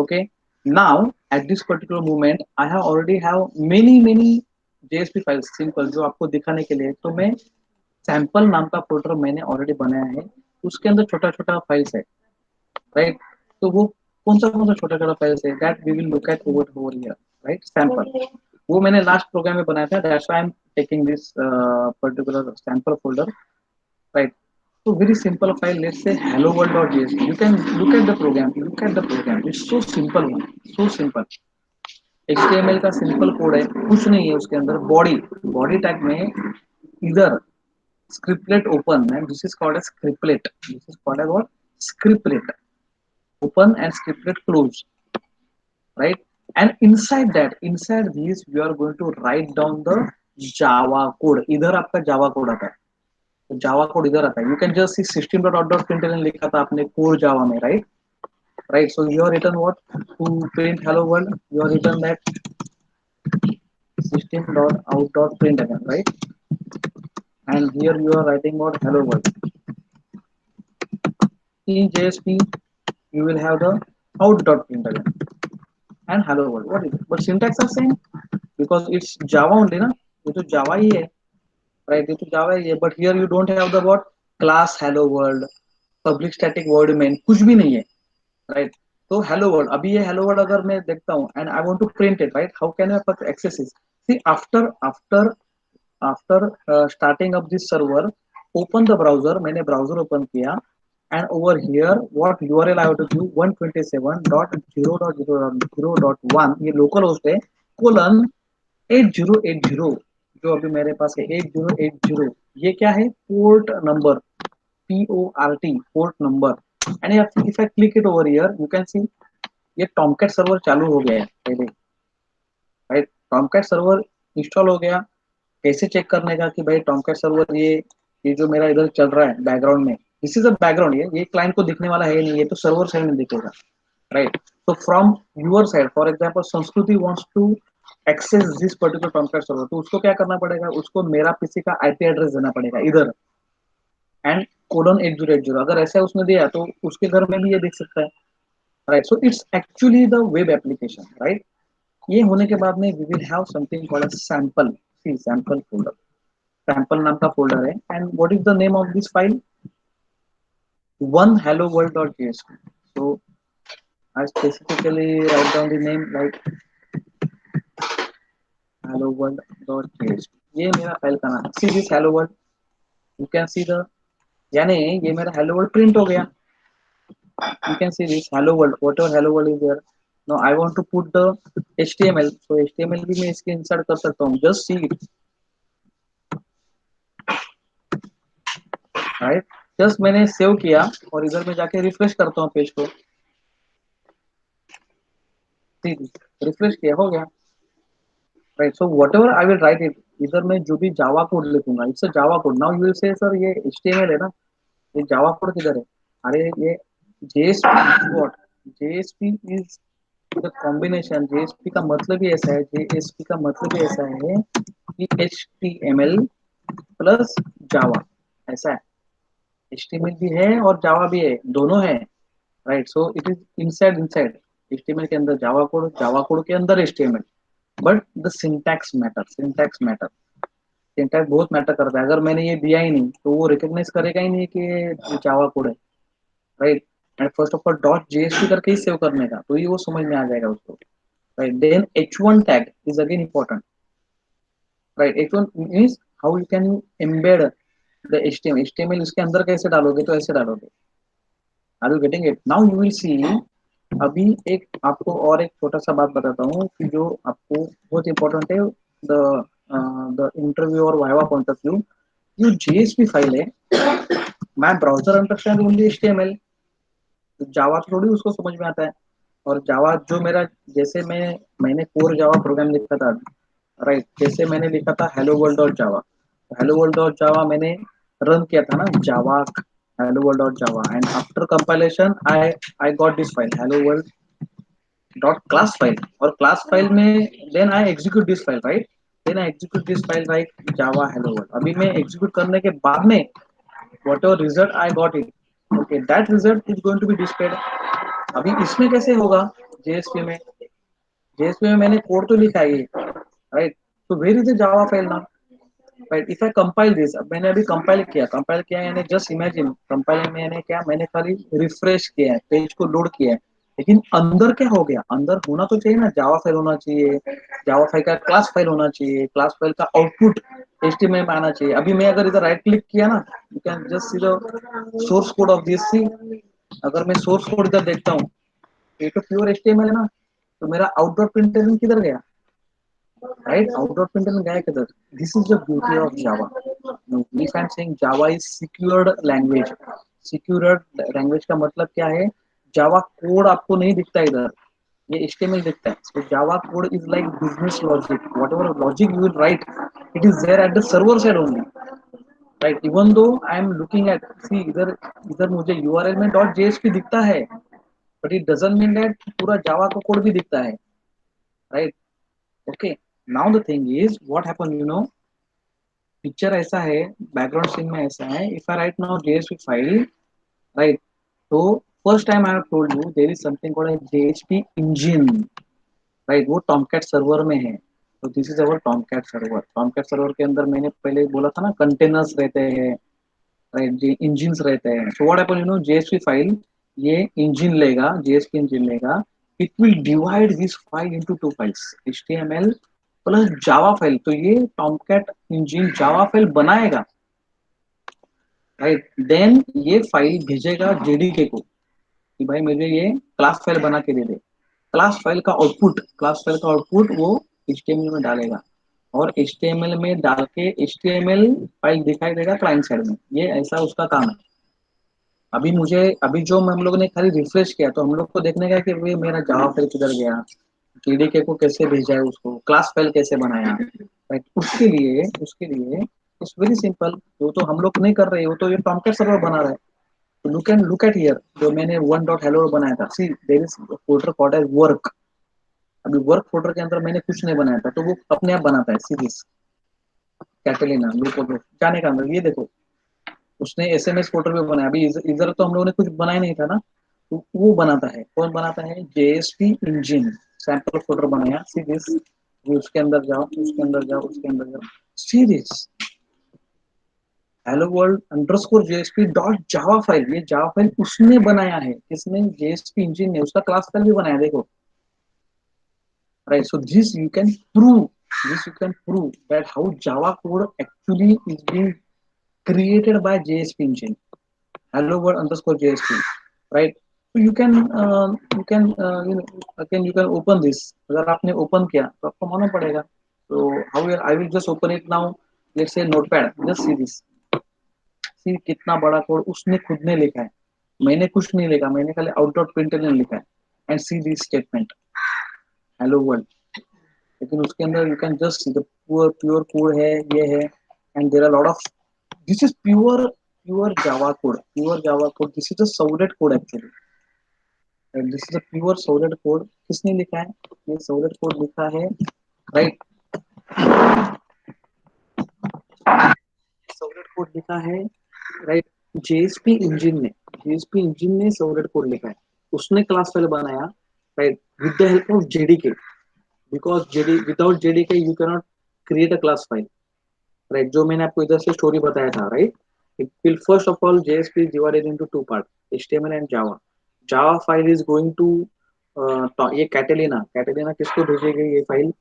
Okay, now at this particular moment I have already have many JSP files simple जो आपको दिखाने के लिए. तो मैं सैंपल नाम का फोल्डर मैंने ऑलरेडी बनाया है, उसके अंदर छोटा छोटा फाइल्स है, राइट? तो वो कौन सा छोटा छोटा फाइल्स है that we will look at over here, right? Sample वो मैंने लास्ट प्रोग्राम में बनाया था, that's why I am taking this particular sample folder, right? So very simple file, let's say hello world.js. You can look at the program, look at the program, it's so simple one, so simple. HTML का simple code है, कुछ नहीं है उसके अंदर. Body tag में इधर scriptlet open, and this is called as scriptlet, this is called as what? Scriptlet open and scriptlet close, right? And inside these we are going to write down the java code. इधर आपका java code आता है, तो Java code इधर आता है. You can just see system dot out dot println लिखा था आपने कोर जावा में, right? Right. So you are written what to print hello world, you are written that system dot out dot println, right? And here you are writing about hello world. In JSP you will have the out dot println and hello world. What is it? But syntax are same because it's Java only, ना? ये तो Java ही है, right? ये तो Java ही है. But here you don't have the what class hello world, public static void main, कुछ भी नहीं है, right? तो hello world, अभी ये hello world अगर मैं देखता हूँ and I want to print it, right? How can I access it? See, after starting up this server, open the browser. मैंने browser open किया, and over here what URL I have to do 127.0.0.0.1, ये local host है, colon 8080 जो अभी मेरे पास है 8080. ये क्या है? Port number, PORT port number. And if I click it over here you can सी ये टॉमकैट सर्वर चालू हो गया है पहले, राइट? टॉमकैट सर्वर इंस्टॉल हो गया. कैसे चेक करने का कि भाई टॉमकैट सर्वर ये जो मेरा इधर चल रहा है बैकग्राउंड में, दिस इज अ बैकग्राउंड, ये क्लाइंट को दिखने वाला है नहीं, ये तो सर्वर साइड में दिखेगा, right? So from your side, for example, संस्कृति wants to access this particular Tomcat server, तो उसको क्या करना पड़ेगा? उसको मेरा पीसी का आईपी एड्रेस देना पड़ेगा इधर एंड कोलन 8080. अगर ऐसा उसने दिया तो उसके घर में भी ये दिख सकता है, right? So it's actually the web application, right? ये होने के बाद में we will have something called sample. See sample folder, sample नाम का फोल्डर है. And what is the name of this file? one hello world.jsp. So I specifically write down the name like hello world.jsp. ये मेरा file का नाम. See this hello world, you can see the, यानी ये मेरा hello world print हो गया. You can see this hello world, whatever hello world is there. Now I want to put the HTML, so HTML भी मैं इसके insert कर सकता हूँ. Just see it, right? Just मैंने सेव किया और इधर में जाके रिफ्रेश करता हूँ पेज को, रिफ्रेश किया, हो गया, right? So whatever I will write it, इधर मैं जो भी जावा कोड लिखूंगा it's a Java code. Now you will say sir ये एचटीएमएल है ना, ये जावा कोड किधर है? अरे ये JSP, what JSP is the combination. JSP का मतलब ही ऐसा है, जेएसपी का मतलब ही ऐसा है कि एचटीएमएल प्लस जावा, ऐसा है. एचटीएमएल भी है और जावा भी है, दोनों है, right? So it is inside HTML के अंदर जावा कोड के अंदर HTML. But the syntax matter, syntax बहुत मैटर करता है. अगर मैंने ये दिया ही नहीं तो वो रिकॉग्नाइज करेगा ही नहीं कि ये जावा कोड है, right? And first of all dot JSP करके ही सेव करने का, तो ये वो समझ में आ जाएगा उसको. right? Then h1 tag is again important, right? h1 means how you can embed the html इसके अंदर कैसे डालोगे, तो ऐसे डालोगे. Are you getting it? Now you will see. अभी एक आपको और एक छोटा सा बात बताता हूँ कि जो आपको बहुत इंपॉर्टेंट है, द इंटरव्यू और वाइवा पॉइंट ऑफ व्यू. जो जेएसपी फाइल है, मैं ब्राउजर अंडरस्टैंड ओनली एचटीएमएल, जावा थोड़ी उसको समझ में आता है. और जावा जो मेरा, जैसे मैंने कोर जावा प्रोग्राम लिखा था, राइट, जैसे मैंने लिखा था hello world dot Java. Hello world dot Java मैंने रन किया था ना, Java hello world dot Java, and after compilation I got this file hello world dot class file. और क्लास फाइल में then I execute this file, right. Then I execute this file right Java hello world. अभी मैं execute करने के बाद में whatever result I got it, okay, that result is going to be displayed. अभी इसमें कैसे होगा, जेएसपी में, जेएसपी में मैंने कोड तो लिखा है, राइट. तो where is the Java file ना, right. If I compile this, अब मैंने अभी कंपाइल किया यानी जस्ट इमेजिन कंपाइल मैंने क्या, मैंने खाली रिफ्रेश किया है, पेज को लोड किया है. लेकिन अंदर क्या हो गया, अंदर होना तो चाहिए ना, जावा फाइल होना चाहिए, जावा फाइल का क्लास फाइल होना चाहिए, क्लास फाइल का आउटपुट एचटीएमएल में आना चाहिए. अभी मैं अगर इधर राइट क्लिक किया ना, you can just see the source code of this. See, अगर मैं सोर्स कोड इधर देखता हूँ, ये तो प्योर एचटीएमएल है ना, तो मेरा आउटडोर प्रिंटर किधर गया, right? Out.println gaya किधर. This is the beauty of Java. Now, if I'm saying Java is secured language, secured language का मतलब क्या है, Java कोड आपको नहीं दिखता इधर, ये HTML दिखता है. So Java code is like business logic. Whatever logic you will write, it is there at the server side only, right? Even though I am looking at, see इधर इधर मुझे URL में .jsp दिखता है, but it doesn't mean that पूरा Java का code भी दिखता है, right? Okay. Now the thing is what happened, picture ऐसा है, बैकग्राउंड सीन में ऐसा है. If I write now JSP file, right, तो first time I have told you there is something called JSP engine, right. वो Tomcat server में है. तो this is our Tomcat server. Tomcat server के अंदर मैंने पहले बोला था ना, कंटेनर्स रहते हैं, राइट, जी इंजिन्स रहते हैं. So what happen, JSP file, ये इंजन लेगा, जेएसपी इंजन लेगा, it will divide this file into two files, HTML plus Java file. तो ये टॉमकैट इंजन जावा फाइल बनाएगा, राइट. देन ये फाइल भेजेगा जेडीके को कि भाई मुझे ये क्लास फाइल बना के दे दे. क्लास फाइल का आउटपुट वो एचटीएमएल में डालेगा, और एचटीएमएल में डाल के एचटीएमएल फाइल दिखाई देगा क्लाइंट साइड में. ये ऐसा उसका काम है. अभी जो हम लोगों ने खाली रिफ्रेश किया, तो हम लोग को देखने का कि वे मेरा जावा फाइल किधर गया, जेडीके को कैसे भेजा है, उसको क्लास फाइल कैसे बनाया, राइट. उसके लिए इट्स वेरी सिंपल. वो तो हम लोग नहीं कर रहे, वो तो ये टॉमकैट सर्वर बना रहा है. तो you can look at here, जो मैंने वन डॉट हेलो बनाया था, see there is folder called as work. अभी वर्क फोल्डर के अंदर मैंने कुछ नहीं बनाया था, तो वो अपने आप बनाता है. सी दिस कैटेलिना लुक, जाने का अंदर ये देखो, उसने एसएमएस फोल्डर भी बनाया. अभी इधर तो हम लोगों ने कुछ बनाया नहीं था ना, तो वो बनाता है. कौन बनाता है, जेएसपी इंजन. सैंपल फोल्डर बनाया, सी दिस. उसके अंदर जाओ, उसके अंदर जाओ, उसके अंदर जाओ, see this hello world underscore JSP dot Java file. ये जावा फाइल उसने बनाया है. किसने, जेएसपी इंजन ने. उसका क्लास फाइल भी बनाया, देखो, right. So this you can prove that how Java code actually is being created by JSP engine. Hello world underscore JSP, right? So you can open this. अगर आपने open किया तो आपको मालूम पड़ेगा. So how will I will just open it now. Let's say notepad. Just see this. See कितना बड़ा code उसने खुद ने लिखा है. मैंने कुछ नहीं लिखा, मैंने खाली आउट डॉट प्रिंटलन लिखा है. And see this statement hello world. लेकिन उसके अंदर you can just see the pure code है, ये है. And there are lot of, this is pure Java code, pure Java code. This is the solid code actually. This is the pure solid code. किसने लिखा है, ये solid code लिखा है, right. Solid code लिखा है, राइट. जेएसपी इंजन ने, solid code लिखा है. उसने क्लास फाइल बनाया, right, with the help of JDK. Because JD without JDK you can not create a class file, right. जो मैंने आपको इधर से स्टोरी बताया था, right. It will first of all JSP is divided into two parts, html and java. Java file is going to ये कैटेलिना कैटेलिना किसको भेजेगी ये फाइल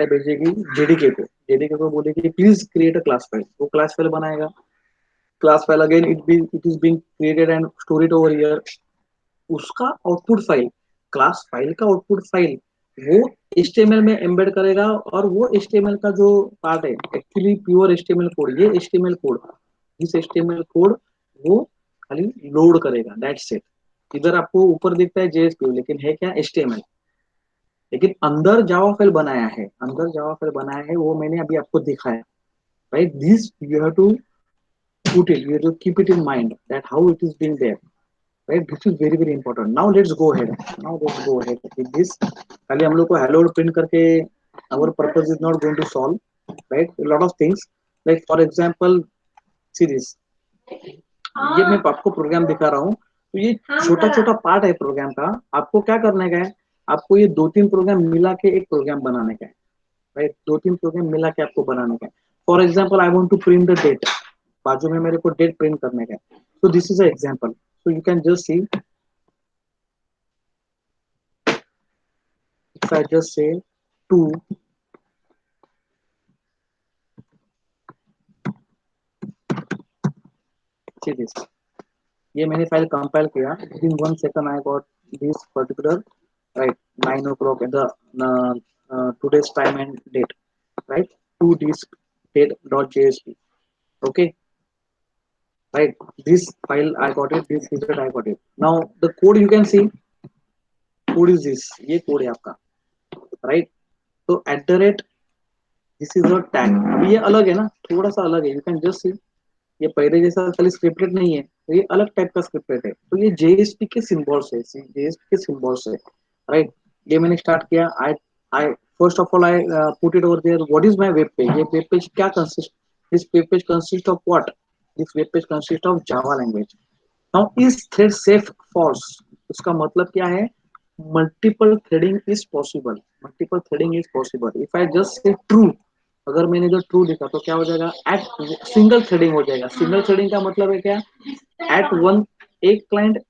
भेजेगी जेडीके पे। जेडीके को बोलेगी please create a class file, वो क्लास फाइल बनाएगा। Class file again it is being created and stored over here. उसका आउटपुट फाइल, क्लास फाइल का आउटपुट फाइल वो HTML में एम्बेड करेगा। और वो HTML का जो पार्ट है एक्चुअली प्योर HTML कोड, ये HTML कोड, इस HTML कोड वो खाली लोड करेगा, दैट्स इट। इधर आपको ऊपर दिखता है JSP लेकिन है क्या HTML। लेकिन अंदर जावा फाइल बनाया है, अंदर जावा फाइल बनाया है वो मैंने अभी आपको दिखाया। Right, this you have to put it, you have to keep it in mind that how it is being there. Right, this is very very important. Now let's go ahead, now let's go ahead with this। खाली हम लोग को hello print करके our purpose is not going to solve, right, a lot of things। like for example see this, ये मैं आपको programme दिखा रहा हूँ, तो ये छोटा छोटा पार्ट है प्रोग्राम का। आपको क्या करने का है, आपको ये दो तीन प्रोग्राम मिला के एक प्रोग्राम बनाने का है। राइट, दो तीन प्रोग्राम मिला के आपको बनाने का है। For example I want to print the date, बाजू में मेरे को डेट प्रिंट करने का है। so this is an example, so you can just see if I just say to see this, ये मैंने फाइल कंपाइल किया with in 1 second I got this particular. Right, 9 o'clock at the today's time and date, right, to this date.jsp। okay, right, this file I got it, this result I got it। now the code you can see, code is this, ये code है आपका। Right, तो at the rate this is your tag. अब ये अलग है ना, थोड़ा सा अलग है, यू कैन जस्ट सी। ये पहले जैसा खाली स्क्रिप्टेड नहीं है, तो ये अलग टाइप का स्क्रिप्टेड है। तो ये JSP के सिंबल्स है, JSP के सिंबल्स है। राइट, ये मैंने स्टार्ट किया। I first of all I put it over there, what is my web page. ये वेब पेज क्या consist, this web page consist of what, this web page consist of Java language. Now is thread safe false, उसका मतलब क्या है, multiple threading is possible, multiple threading is possible. If I just say true, अगर मैंने जो true लिखा तो क्या हो जाएगा, एट सिंगल थ्रेडिंग हो जाएगा। सिंगल थ्रेडिंग का मतलब है क्या, एट वन, एक client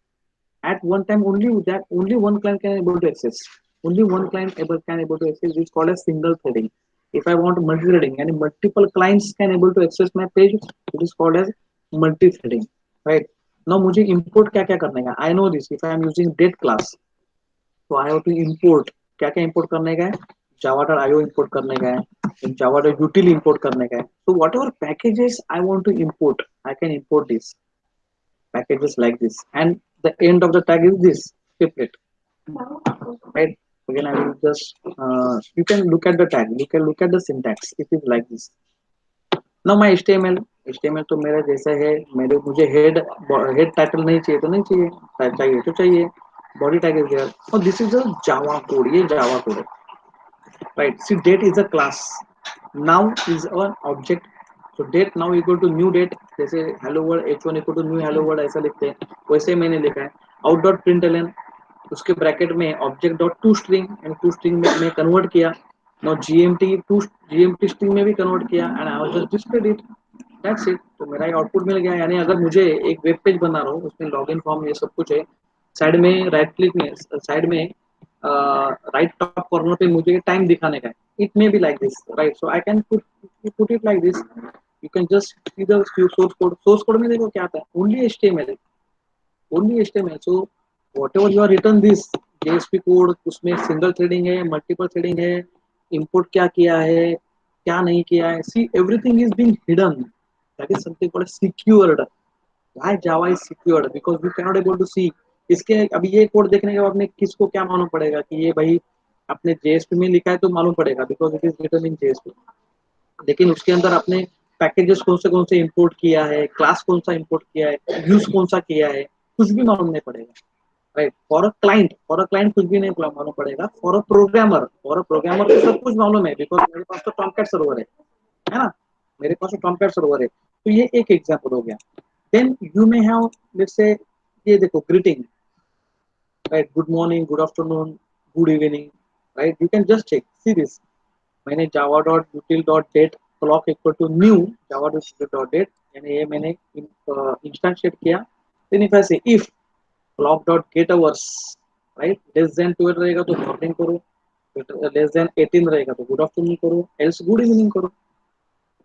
at one time only, that only one client can able to access, only one client can able to access, which is called as single threading। if I want multi threading and multiple clients can able to access my page, it is called as multi threading। right, now मुझे import क्या क्या करने का, I know this, if I am using date class, so I have to import, क्या क्या import करने का है, java.io import करने का है, java.util import करने का है। so whatever packages I want to import, I can import this packages like this, and the end of the tag is this scripted। right, again I will just you can look at the tag, you can look at the syntax, it is like this। now my HTML तो मेरा जैसा है, मेरे मुझे head title नहीं चाहिए तो नहीं चाहिए, चाहिए तो चाहिए, बॉडी टैग इज देयर। और this is a Java code, ये जावा कोड है। right, see date is a class, now is an object। so date now equal to new date, जैसे hello world h1 equal to new hello world ऐसा लिखते हैं, वैसे मैंने लिखा है। out dot println, उसके ब्रैकेट में object dot to string, and to string में मैं कन्वर्ट किया। नो जीएमटी स्ट्रिंग में भी कन्वर्ट किया, and I was just displayed it, that's it. तो मेरा ये आउटपुट मिल गया। यानी अगर मुझे एक वेब पेज बना रहा हूँ, उसमें लॉगिन फॉर्म ये सब कुछ है, साइड में राइट क्लिक में साइड में राइट टॉप कॉर्नर पे मुझे टाइम दिखाने का है, it may be like this. Right, so I can put it like this. You can just see the source code, source code में देखो क्या आता है, only HTML, only HTML। So whatever you are written this JSP code, उसमें single threading है, multiple threading है, import क्या किया है, क्या नहीं किया है, see everything is being hidden, that is something called secured. Why Java is secured, because we can not able to see. इसके अभी ये कोड देखने के बाद में किसको क्या मालूम पड़ेगा कि ये भाई अपने JSP में लिखा है, तो मालूम पड़ेगा because it is written in JSP। लेकिन उसके अंदर अपने पैकेजेस कौन से इंपोर्ट किया है, क्लास कौन सा इंपोर्ट किया है, यूज कौन सा किया है, कुछ भी मालूम नहीं पड़ेगा। राइट, फॉर अ क्लाइंट कुछ भी नहीं मालूम पड़ेगा। फॉर अ प्रोग्रामर तो सब कुछ मालूम है, बिकॉज मेरे पास तो टॉमकैट सर्वर है ना, मेरे पास तो टॉमकैट सर्वर है। तो ये एक एग्जांपल हो गया। Then you may have, let's say, ये देखो greeting, right, good morning, good afternoon, good evening. Right, you can just check, see this, मैंने java dot util dot date clock equal to new java dot date, यानी ये मैंने instantiate किया। Then if I say if clock dot get hours, right. Less than 12 रहेगा तो morning करो, less than 18 रहेगा तो गुड आफ्टरनून करो, एल्स गुड इवनिंग करो।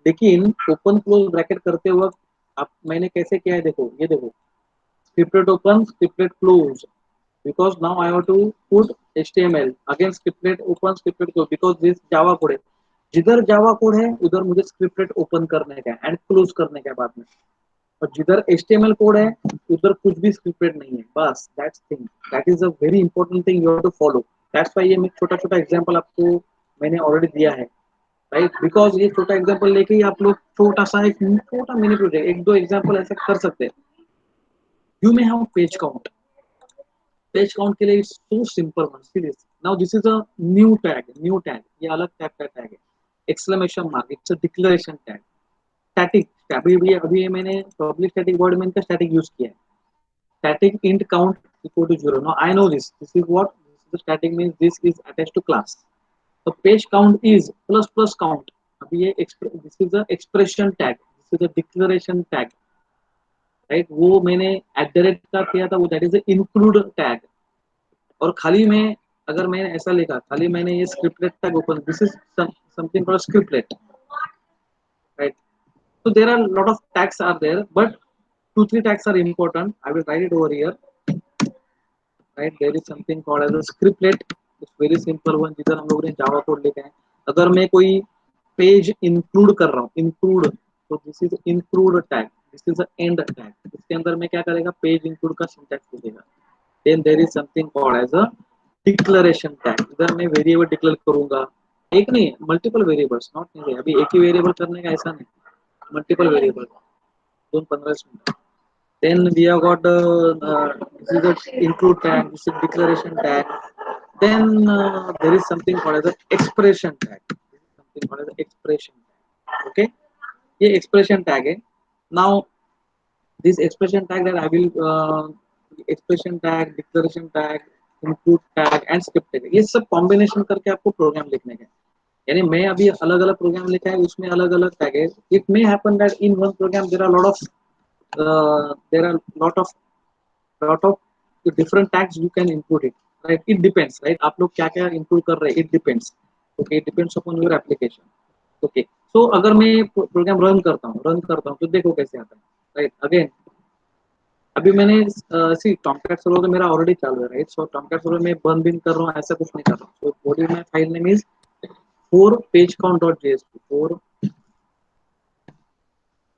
लेकिन ओपन क्लोज ब्रैकेट करते वक्त आप मैंने कैसे किया है, देखो ये देखो, scripted open scripted close, because now I have to put HTML again scripted open scripted close because this Java code है, जिधर जावा कोड है उधर मुझे स्क्रिप्टेड ओपन करने का एंड क्लोज करने का बाद में, और जिधर HTML कोड है उधर कुछ भी स्क्रिप्टेड नहीं है, बस that's thing, that is a very important thing you have to follow. That's why ये मैं छोटा छोटा एग्जांपल आपको मैंने ऑलरेडी दिया है, राइट। बिकॉज ये छोटा एग्जांपल लेके ही आप लोग छोटा सा एक छोटा मिनी प्रोजेक्ट एक दो एग्जांपल ऐसे कर सकते हैं। You may have page count, page count के लिए it's so simple one, serious. Now this is a new tag, ये अलग टैग का टैग है, exclamation mark, it's a declaration tag. Static, अभी मैंने पब्लिक स्टैटिक वर्ड में इनका स्टैटिक यूज किया है, static int count equal to 0. Now I know this is what this is the static means, this is attached to class, so page count is plus plus count, अभी ये this is the expression tag, this is the declaration tag, right. वो मैंने at the rate का किया था, वो that is include tag. और खाली में अगर मैंने ऐसा लिखा, खाली मैंने ये scriptlet tag open, this is something called scriptlet, right. so there are a lot of tags are there, but two three tags are important, I will write it over here, right। there is something called as a scriptlet, it's very simple one, जिधर हम लोग ने जावा code लिखा है। अगर मैं कोई page include कर रहा हूँ, इंक्लूड, तो this is include tag, this is end tag, इसके अंदर मैं क्या करेगा, पेज इंक्लूड का सिंटैक्स लिखेगा। Then there is something called as a declaration tag, इधर मैं वेरिएबल डिक्लेयर करूंगा, एक नहीं मल्टीपल वेरिएबल्स, नॉट नहीं अभी एक ही वेरिएबल करने का ऐसा नहीं, मल्टीपल वेरिएबल, दोन 15 then we have got this is the include tag, this is declaration tag, then there is something called as the expression tag, something called as the expression tag, okay। ये expression tag है। now this expression tag that I will expression tag, declaration tag, include tag and script tag, ये सब combination करके आपको programme लिखने का है। यानी मैं अभी अलग अलग प्रोग्राम लिखा है, उसमें अलग अलग टैग है। It may happen that in one program there are lot of there are lot of different tags you can include it, right। it depends, right, आप लोग क्या क्या include कर रहे हैं, it depends, okay, it depends upon your application, okay। so अगर मैं program run करता हूँ तो देखो कैसे आता है, right। अगेन अभी मैंने सी टॉमकैट सर्वर तो मेरा ऑलरेडी चालू है, राइट। सो टॉमकैट सर्वर में बंद बिन कर रहा हूँ, ऐसा कुछ नहीं कर रहा हूँ। सो बॉडी में file name is 4 pagecount.jsp, 4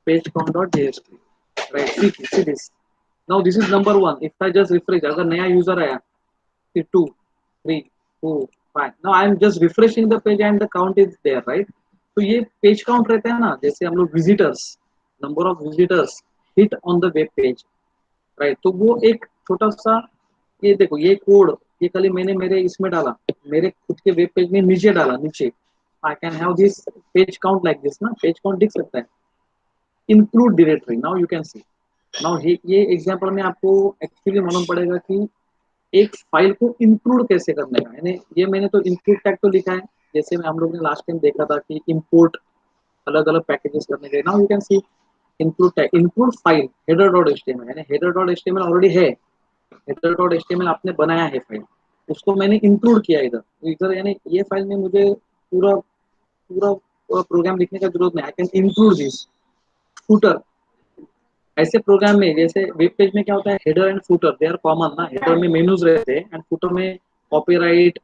pagecount.jsp, right। see this, now this is number 1, if I just refresh, अगर नया यूजर आया, 2 3 4 5, now I am just refreshing the page and the count is there, right। तो ये page count रहता है ना, जैसे हम लोग visitors, number of visitors hit on the web page, right. तो वो एक छोटा सा, ये देखो ये कोड, ये खाली मैंने मेरे इसमें डाला, मेरे खुद के वेब पेज में नीचे डाला, नीचे I can have this page count like this, ना पेज काउंट दिख सकता है, include directory, now you can C. Now ये एग्जांपल में आपको एक्चुअली मालूम पड़ेगा कि एक फाइल को इंक्लूड कैसे करने का, यानी ये मैंने तो इंक्लूड टैग तो लिखा है, जैसे हम लोग ने लास्ट टाइम देखा था कि इंपोर्ट अलग अलग पैकेजेस करने के। Now you can C include tag, include file header dot HTML, यानी हेडर डॉट एचटीएमएल ऑलरेडी है, हेडर डॉट एचटीएमएल आपने बनाया है फाइल, उसको मैंने इंक्लूड किया इधर इधर, यानी ये फाइल में मुझे पूरा पूरा प्रोग्राम लिखने का जरूरत नहीं, I can include this footer. ऐसे प्रोग्राम में जैसे वेब पेज में क्या होता है, header and footer they are common ना, हेडर में मेनूज रहते हैं एंड फूटर में कॉपीराइट,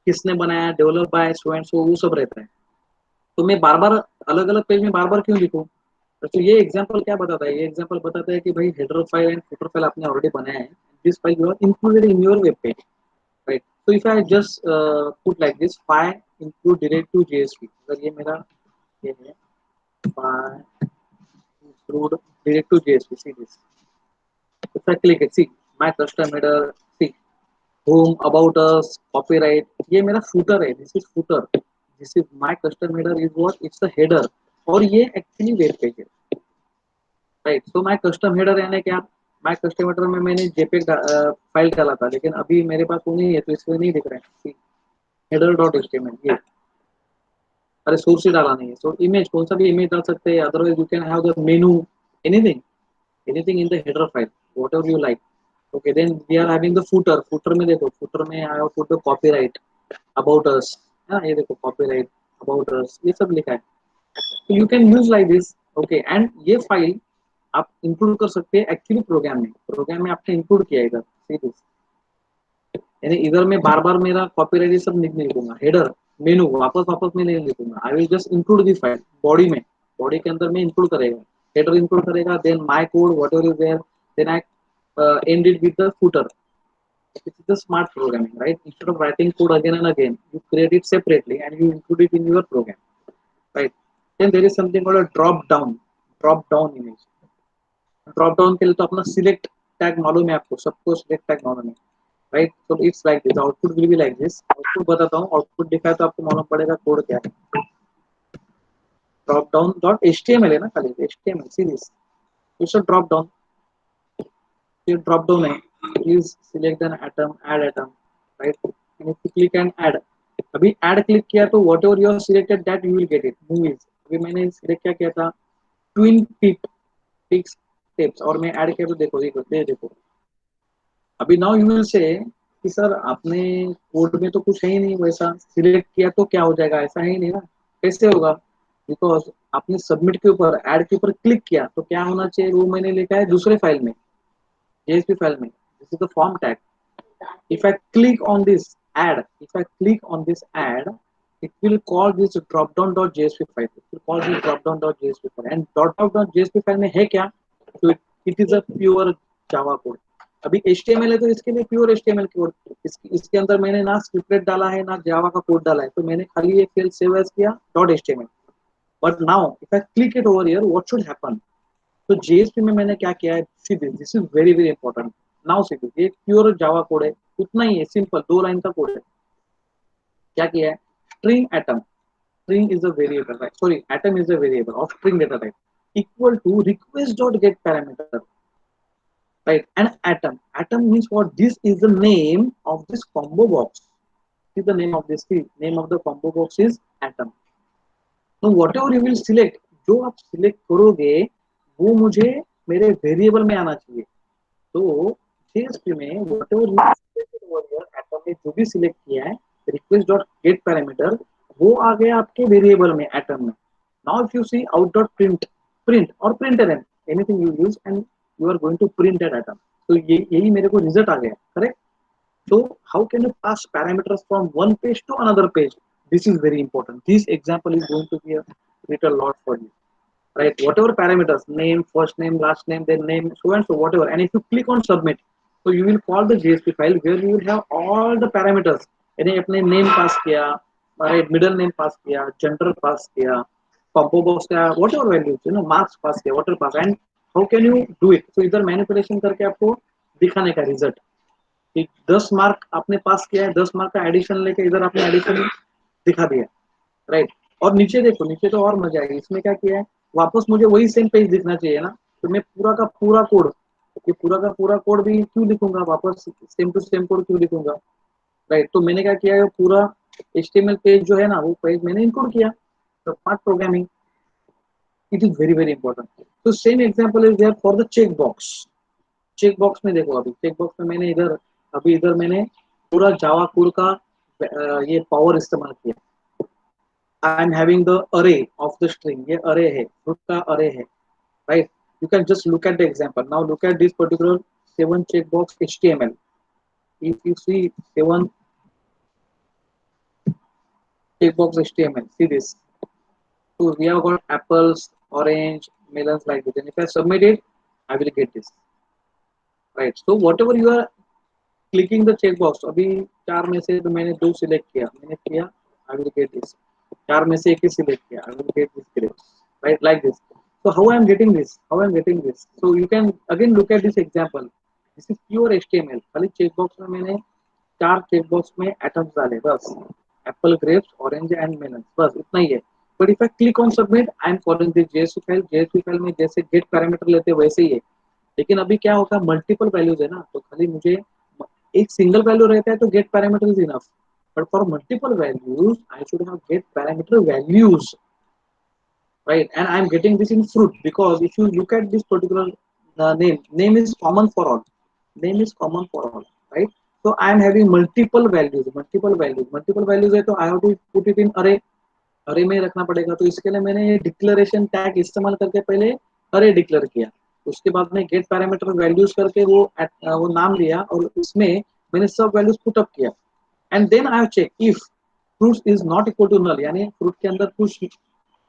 किसने बनाया, develop by so and so, वो सब रहता है। तो मैं बार बार अलग अलग पेज में बार बार क्यों लिखूं, तो ये एग्जांपल क्या बताता है, ये एग्जांपल बताता है कि भाई header file and footer file आपने ऑलरेडी बनाया है, this file you are included in your web page, right. so if I just put like this file include direct to JSP, अगर ये मेरा ये है file include direct to JSP, see this, if I click it, see my custom header, see home, about us, copyright, ये मेरा footer है, this is footer, this is my custom header is what, it's the header, और ये actually web page है, right. So my custom header यानी क्या, my custom header में मैंने जेपेग फाइल डाला था, लेकिन अभी मेरे पास वो नहीं है तो इसमें नहीं दिख रहा है, हेडर डॉट एचटीएमएल ये, अरे सोर्स ही डाला नहीं है। सो इमेज कौन सा भी इमेज डाल सकते हैं, otherwise you can have the menu, anything anything in the header file, whatever you like, Okay, then we are having the footer में देखो, footer में I have put the copyright about us, हाँ ये देखो copyright about us, ये सब लिखा है. So you can use like this. Okay, and ये फाइल आप इंक्लूड कर सकते हैं एक्चुअली प्रोग्राम में आपने इंक्लूड किया है इधर, see this. यानी इधर मैं बार बार मेरा कॉपीराइट ये सब नहीं लिखूंगा, हेडर मेनू वापस वापस में नहीं लिखूंगा, I will just include the file body में, बॉडी के अंदर में इंक्लूड करेगा, हेडर इंक्लूड करेगा, then my code whatever is there, then I end it with the footer. This is the smart programming, right? Instead of writing code again and again, you create it separately and you include it in your program, right? Then there is something called a drop down image. Drop down के लिए तो अपना select tag मालूम है आपको, सबको select tag मालूम है, right? So it's like this, output will be like this. Output बताता हूँ, आउटपुट दिखाए तो आपको मालूम पड़ेगा कोड क्या है. ड्रॉप डाउन डॉट एचटीएमएल है ना, खाली HTML series. It's a drop down, ये ड्रॉप डाउन है. Please select an item, add item, right? And if you click and add, अभी ऐड क्लिक किया तो whatever you are selected that you will get it. Movies अभी मैंने select क्या किया था, ट्विन पिक्स टिप्स, और मैं ऐड किया तो देखो देखो देखो. अभी नाउ यू विल से कि सर आपने कोड में तो कुछ है ही नहीं वैसा, सिलेक्ट किया तो क्या हो जाएगा, ऐसा है ही नहीं ना, कैसे होगा? बिकॉज आपने सबमिट के ऊपर, ऐड के ऊपर क्लिक किया तो क्या होना चाहिए, वो मैंने लिखा है दूसरे फाइल में, जेएसपी फाइल में. This is the form tag. if I click on this if I click on this add, it will call this dropdown.jsp file. It will call this dropdown.jsp file. And dropdown.jsp file में है क्या? So it is a pure Java code. अभी HTML है तो इसके लिए pure HTML code. इसके अंदर मैंने ना स्क्रिप्टेड डाला है ना जावा का कोड डाला है, तो मैंने खाली एक फाइल सेव एज किया .html. But now if I click it over here, what should happen? तो JSP में मैंने क्या किया है, see this is very very important. Now see this, ये प्योर जावा कोड है, उतना ही है, सिंपल 2 लाइन का कोड है. क्या किया है, string item, string is a variable, right? Sorry, item is a variable of string data type, equal to request dot get parameter, right? And atom means what, this is the name of this combo box. This is the name of this, name of the combo box is atom. So whatever you will select, जो आप select करोगे वो मुझे मेरे variable में आना चाहिए. तो जेएसपी में whatever you selected over here, atom में जो भी सिलेक्ट किया है, request dot get parameter, वो आ गया आपके वेरिएबल में, atom में. Now if you see out dot print or println, anything you use and you are going to print that atom. तो ये यही मेरे को रिजल्ट आ गया, correct? So how can you pass parameters from one page to another page? This is very important. This example is going to be a little lot for you, right? Whatever parameters, name, first name, last name, then name, so and so, whatever. And if you click on submit, so you will call the JSP file where you will have all the parameters. यानी अपने name pass किया, right? Middle name pass किया, gender pass किया, combo box का whatever values, marks pass किया, whatever pass. And how can you do it? So इधर manipulation करके आपको दिखाने का रिजल्ट कि 10 मार्क आपने पास किया है, 10 मार्क का एडिशन लेके इधर आपने एडिशन दिखा दिया, राइट? और नीचे देखो, नीचे तो और मजा आएगी. इसमें क्या किया है, वापस मुझे वही सेम पेज दिखना चाहिए ना, तो मैं पूरा का पूरा कोड, ये पूरा का पूरा कोड भी क्यों लिखूंगा, वापस सेम टू सेम कोड क्यों लिखूंगा, राइट? तो मैंने क्या किया है, पूरा HTML पेज जो है ना, वो पेज मैंने इंक्लूड किया. तो smart programming, it is very very important. तो same example is there for the check box. Check box में देखो, अभी चेक बॉक्स में मैंने इधर, अभी इधर मैंने पूरा जावा कोड का ये पावर इस्तेमाल किया. I am having the array of the string, ये अरे है, फ्रूट का अरे है, right? You can just look at the example. Now look at this particular 7 check box HTML. If you see 7 check box HTML, see this. So we have got apples, orange, melons like this. And if I submit it, I will get this. Right. So whatever you are clicking the checkbox, अभी 4 में से तो मैंने 2 select किया, मैंने किया, I will get this. 4 में से 1 ही सिलेक्ट किया, I will get this grapes. Right, like this. So how I am getting this? How I am getting this? So you can again look at this example. This is pure HTML. खाली checkbox में मैंने 4 checkbox में atoms डाले, बस. Apple, grapes, orange and melons, बस इतना ही है. But if I click on submit, I am calling this JSP file. JSP file में जैसे get parameter लेते वैसे ही है. लेकिन अभी क्या होगा, मल्टीपल वैल्यूज है ना, तो खाली मुझे एक सिंगल वैल्यू रहता है तो get parameter is enough. But for multiple values I should have get parameter values, right? And I am getting this in fruit because if you look at this particular name is common for all. Name is common for all, right? So I am having multiple values है तो I have to put it in array. अरे में रखना पड़ेगा तो इसके लिए मैंने ये डिक्लेरेशन टैग इस्तेमाल करके पहले अरे डिक्लेयर किया, उसके बाद में गेट पैरामीटर वैल्यूज करके वो नाम लिया और उसमें मैंने सब वैल्यूज पुट अप किया and then I have check if fruit is not equal to null, यानी फ्रूट के अंदर कुछ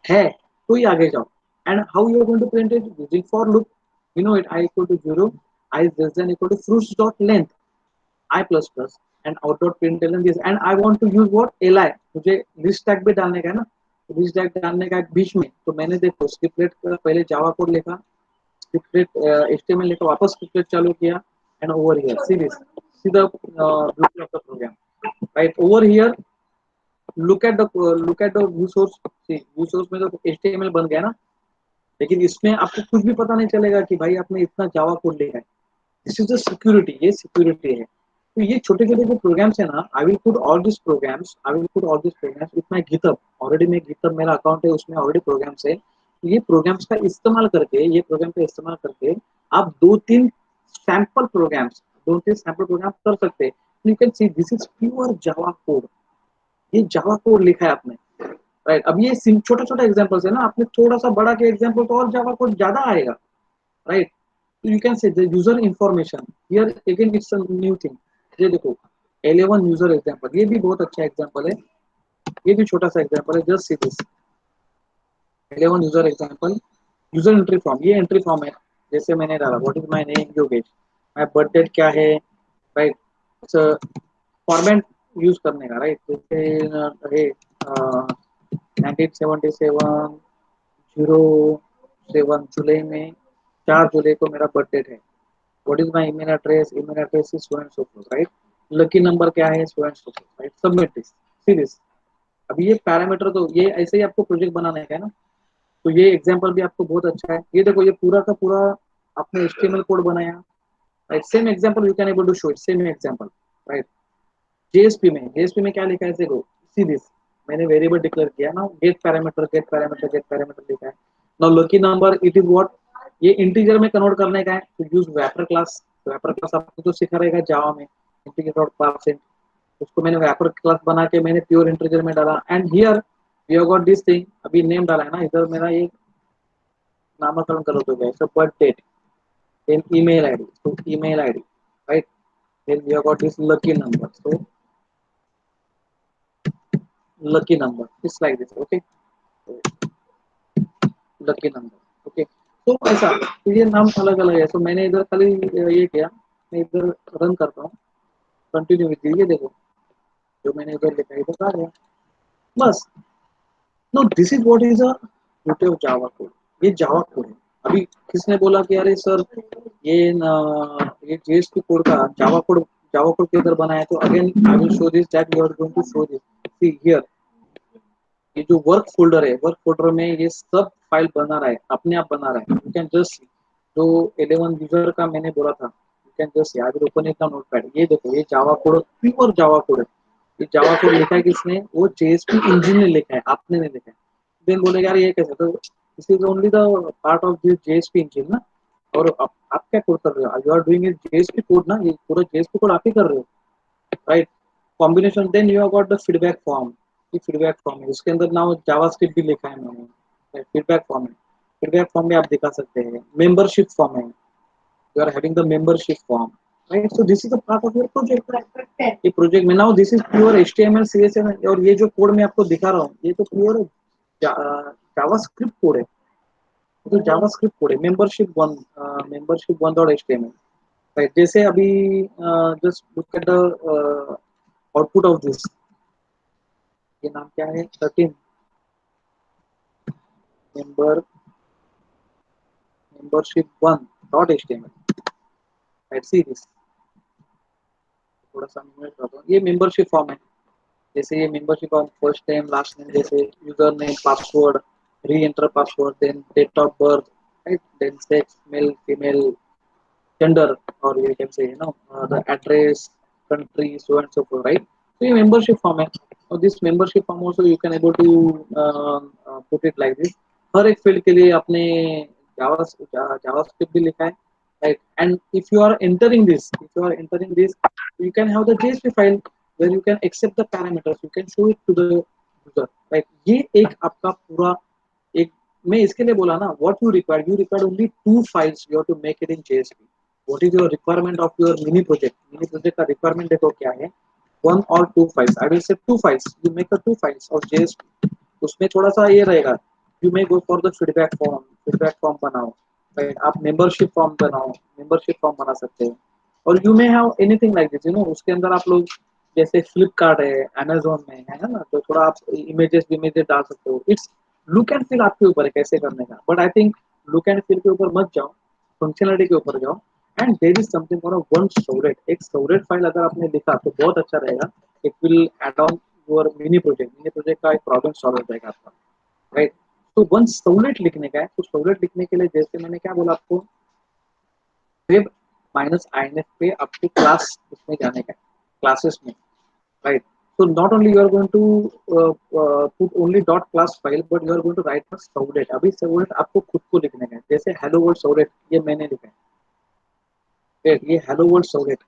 है तो ही आगे जाओ. And how you are going to print it using for loop. You know it I equal to 0, I is less than equal to fruits dot length I plus plus and out dot print L this and I want to use what L I, मुझे list tag भी डालने का है ना, list tag डालने का बीच में. तो मैंने देखो स्क्रिप्टलेट का पहले जावा कोड लिखा, स्क्रिप्टलेट एचटीएमएल लिखा, वापस स्क्रिप्टलेट चालू किया and over here see this, see the beauty of the program, right. Over here look at the view source, see view source में तो एचटीएमएल बन गया ना, लेकिन इसमें आपको कुछ भी पता नहीं चलेगा कि भाई आपने इतना जावा कोड लिखा है. दिस इज द सिक्योरिटी, ये सिक्योरिटी है. तो ये छोटे छोटे जो प्रोग्राम्स है ना, I will put all this programs with my GitHub. Already मैं गिटहब मेरा अकाउंट है उसमें ऑलरेडी प्रोग्राम्स है. तो ये प्रोग्राम्स का इस्तेमाल करके, ये प्रोग्राम का इस्तेमाल करके आप दो तीन सैंपल प्रोग्राम कर सकते हैं. You can see this is pure Java code, ये जावा कोड लिखा है आपने, राइट. अब ये छोटा छोटा एग्जांपल्स है ना, आपने थोड़ा सा बड़ा के एग्जांपल तो और जावा कोड ज्यादा आएगा, right. you can say the user information here again it's a new thing. ये देखो 11 यूजर एग्जांपल, ये भी बहुत अच्छा एग्जांपल है, ये भी छोटा सा एग्जांपल है. Just see this 11 user example. User entry form, ये एंट्री फॉर्म है. जैसे मैंने डाला what is my name Yogesh, my birth date क्या है, राइट. फॉर्मेट यूज करने का, राइट. जैसे है 1977 07 जुलाई में 4 जुलाई को मेरा बर्थ डेट है. What is my email address is so and so fourth, right. Lucky number क्या है सो and so fourth, right. Submit this, see this. अभी ये पैरामीटर तो ये ऐसे ही आपको प्रोजेक्ट बनाने का है ना. तो ये एग्जांपल भी आपको बहुत अच्छा है. ये देखो ये पूरा का पूरा आपने एचटीएमएल कोड बनाया, right. Same example you can able to show it, same example, right. JSP में क्या लिखा है देखो, सी दिस. मैंने वेरिएबल डिक्लेयर किया ना, गेट पैरामीटर लिखा है. Now lucky number it is what, ये इंटीजर में कन्वर्ट करने का है तो use wrapper class. Wrapper class आपको तो सिखा रहेगा जावा में, इंटीजर डॉट पार्स. उसको मैंने वैपर क्लास बना के मैंने प्योर इंटीजर में डाला and here we have got this thing. अभी नेम डाला है ना, इधर मेरा ये नामकरण कर दो गया, birth date, then email ID, तो email ID, right. Then we have got this lucky number, so lucky number is like this, okay. Lucky number, okay. तो ऐसा, तो ये नाम अलग अलग है. तो मैंने इधर खाली ये किया, मैं इधर रन करता हूँ, कंटिन्यू विद, ये देखो जो मैंने इधर लिखा है इधर आ गया, बस. No this is what is a beauty of Java code. ये जावा कोड है. अभी किसने बोला कि अरे सर ये ये जेएसपी कोड का जावा कोड किधर बनाया, तो again I will show this that you are going to show this. See here, ये जो वर्क फोल्डर में ये सब फाइल बना रहा है, अपने आप बना रहा है. यू कैन जस्ट सी जो 11 यूजर का मैंने बोला था, you can just C I will open it the notepad. ये देखो ये Java code, pure Java code है. ये जावा कोड लिखा है किसने, वो जेएसपी इंजन ने लिखा है, आपने नहीं लिखा है. देन बोलेगा यार ये कैसे, तो this is only the part of this JSP engine ना. और आप क्या कोड कर रहे हो, you are doing it JSP code ना, ये पूरा जेएसपी कोड आप ही कर रहे हो, right. Combination. Then you have got the feedback form, ये फीडबैक फॉर्म है, उसके अंदर ना वो जावास्क्रिप्ट भी लिखा है मैंने. फीडबैक फॉर्म है, फीडबैक फॉर्म में आप दिखा सकते हैं. मेंबरशिप फॉर्म है, you are having the membership form, right. So this is the part of your project. ये प्रोजेक्ट में now this is pure HTML CSS. और ये जो कोड मैं आपको दिखा रहा हूँ ये तो प्योर जावास्क्रिप्ट कोड है, तो जावास्क्रिप्ट कोड है. Membership one dot HTML, right. जैसे अभी just look at the output of this. ये नाम क्या है, 13 membership one dot HTML, right. See this, थोड़ा सा मिनट करता हूँ. ये मेंबरशिप फॉर्म है. जैसे ये membership form, first name last name, जैसे user name password, re enter password, then date of birth, right. Then sex male female, gender, और ये can say no the address, country, so and so forth, right. तो ये membership form है. और this membership form also you can able to put it like this. हर एक field के लिए आपने जावास्क्रिप्ट भी लिखा है, right? And if you are entering this, you can have the JSP file where you can accept the parameters, you can show it to the user, right? ये एक आपका पूरा एक, मैं इसके लिए बोला ना, what you require only two files you have to make it in JSP. What is your requirement of your mini project का requirement देखो क्या है, one or two files, I will say two files, you make a two files of JSP. उसमें थोड़ा सा ये रहेगा, you may go for the feedback form बनाओ, राइट? आप मेंबरशिप फॉर्म बनाओ, मेंबरशिप फॉर्म बना सकते हो, और you may have anything like this, उसके अंदर आप लोग जैसे फ्लिपकार्ट है, अमेजोन में है ना, तो थोड़ा आप इमेजेस डाल सकते हो। इट्स लुक एंड फील आपके ऊपर है कैसे करने का, but I think look and feel के ऊपर मत जाओ, फंक्शनलिटी के ऊपर जाओ। And there is something for a one storage, एक स्टोरेज फाइल अगर आपने लिखा तो बहुत अच्छा रहेगा, it will add on your mini project का एक प्रॉब्लम सॉल्व हो जाएगा आपका, राइट? तो वन सौलेट लिखने का है, तो सौलेट लिखने के लिए जैसे मैंने क्या बोला आपको, वेब माइनस आईएनएफ पे आपको क्लास उसमें जाने का है, क्लासेस में, right? So not only you are going to put only dot class file, but you are going to write a servlet. अभी servlet आपको खुद को लिखने का है, जैसे hello world servlet ये मैंने लिखा है, ये hello world servlet,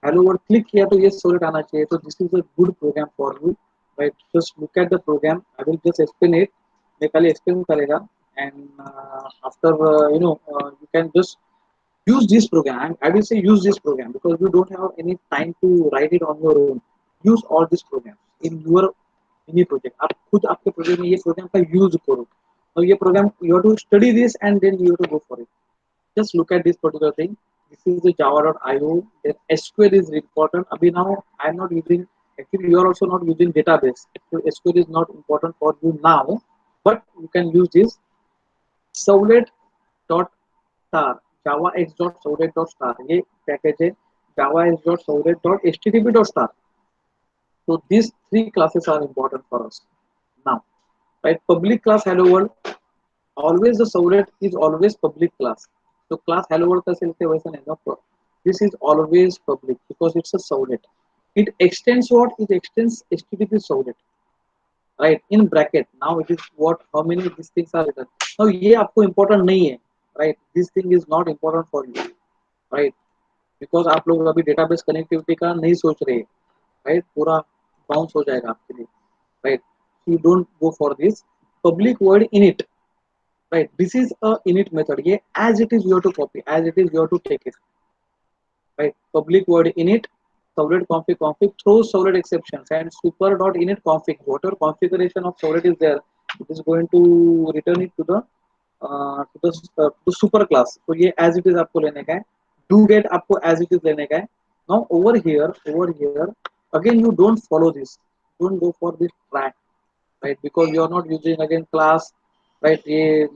hello world click किया तो ये servlet आना चाहिए, तो this is a good program for you, right? Just look at the program, I will just explain it, मैं खाली explain करेगा, and after you can just use this program. I will say use this program because you don't have any time to write it on your own. Use all these programs in your mini project. आप खुद आपके project में ये programme का use करो, और ये programme you have to study this and then you have to go for it. Just look at this particular thing. This is the java.io. Then SQL is important. Abhi now I am not using, actually you are also not using database, so SQL is not important for you now, but you can use this Servlet dot star, javax dot servlet dot star, ये package है, javax dot servlet dot http dot star. So these three classes are important for us now, right? Public class hello world, always the servlet is always public class. So class hello world का सिलते वैसा नहीं ना, this is always public because it's a servlet. It extends what? It extends http servlet, right? In bracket. Now it is what, how many these things are written. Now ये आपको important नहीं है, right? This thing is not important for you, right? Because आप लोग अभी database connectivity का नहीं सोच रहे, right? पूरा bounce हो जाएगा आपके लिए, right? You don't go for this public void init, right? This is a init method. ये as it is you have to copy, as it is you have to take it, right? Public void init servlet config throws servlet exceptions, and super dot init config, whatever configuration of servlet is there, it is going to return it to the super class. तो ये as it is आपको लेने का है, do get आपको as it is लेने का है. Now over here again you don't follow this, don't go for this track, right? Because you are not using again class, right? ये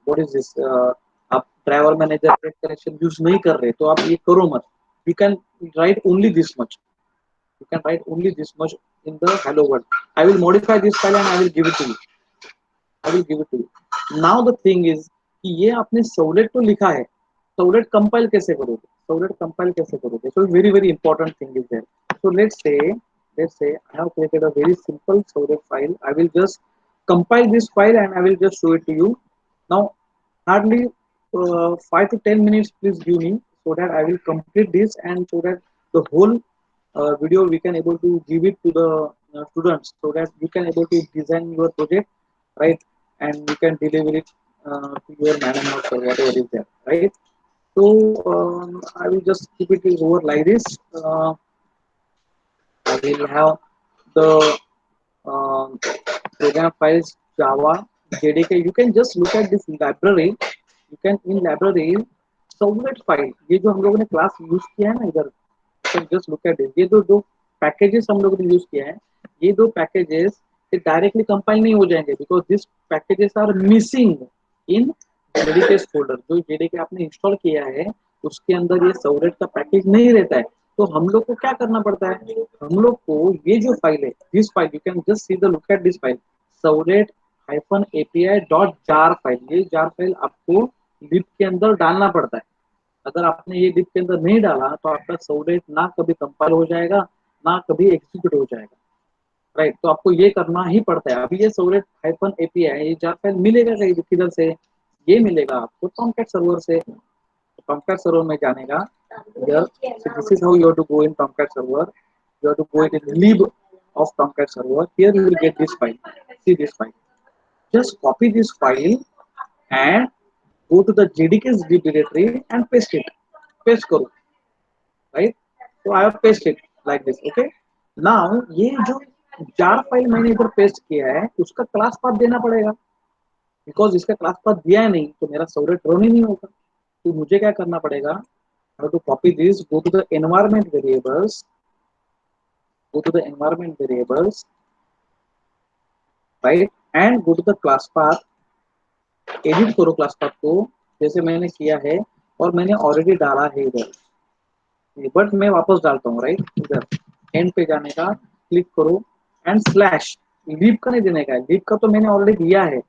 what is this, आप ड्राइवर मैनेजर कनेक्शन यूज नहीं कर रहे, तो आप ये करो मत. You can write only this much, you can write only this much in the hello world. I will modify this file and I will give it to you, I will give it to you. Now the thing is कि ये आपने servlet तो लिखा है, servlet compile कैसे करोगे, servlet compile कैसे करोगे? So very very important thing is there. So let's say I have created a very simple servlet file. I will just compile this file and I will just show it to you. Now hardly 5 to 10 minutes please give me, so that I will complete this, and so that the whole video we can able to give it to the students, so that you can able to design your project, right? And you can deliver it to your management or whatever is there, right? So I will just keep it over like this. I will have the um, program files Java, JDK. You can just look at this library. You can in library servlet file. ये जो हम लोगों ने class use किया है ना इधर, you can just look at it. ये दो दो पैकेजेस हम लोगों ने यूज किया है, ये दो पैकेजेस डायरेक्टली कंपाइल नहीं हो जाएंगे, because this packages are missing in JDK folder. जो जेडीके आपने इंस्टॉल किया है उसके अंदर ये सर्वलेट का पैकेज नहीं रहता है. तो हम लोग को क्या करना पड़ता है, हम लोग को ये जो फाइल है, this file you can just see the look at this file servlet api dot jar file. ये जार फाइल आपको लिब के अंदर डालना पड़ता है. अगर आपने ये लिब के अंदर नहीं डाला तो आपका सर्वलेट ना कभी कंपाइल हो जाएगा, ना कभी एग्जीक्यूट हो जाएगा, राइट? तो आपको ये करना ही पड़ता है. अभी ये सर्वलेट एपीआई ये जार फाइल मिलेगा कहीं किधर से, ये मिलेगा आपको टॉमकैट सर्वर से, Tomcat server में जाने का, here, so this is how you have to go in Tomcat server. You have to go in lib of Tomcat server. Here you will get this file. See this file. Just copy this file and go to the JDK's zip directory and paste it. Paste करो, right? So I have pasted it like this. Okay. Now ये जो jar file मैंने इधर paste किया है उसका class path देना पड़ेगा, बिकॉज इसका क्लास पाथ दिया है नहीं तो मेरा सर्वलेट रन ही नहीं होगा। तो मुझे क्या करना पड़ेगा, I have to copy this, go to the environment variables, go to the environment variables, right, and go to the class path, edit करो क्लास पाथ को जैसे मैंने किया है और मैंने ऑलरेडी डाला है इधर, बट मैं वापस डालता हूँ, राइट, इधर एंड पे जाने का, क्लिक करो एंड स्लैश, लीव का नहीं देने का है, लीव का तो मैंने ऑलरेडी दिया है।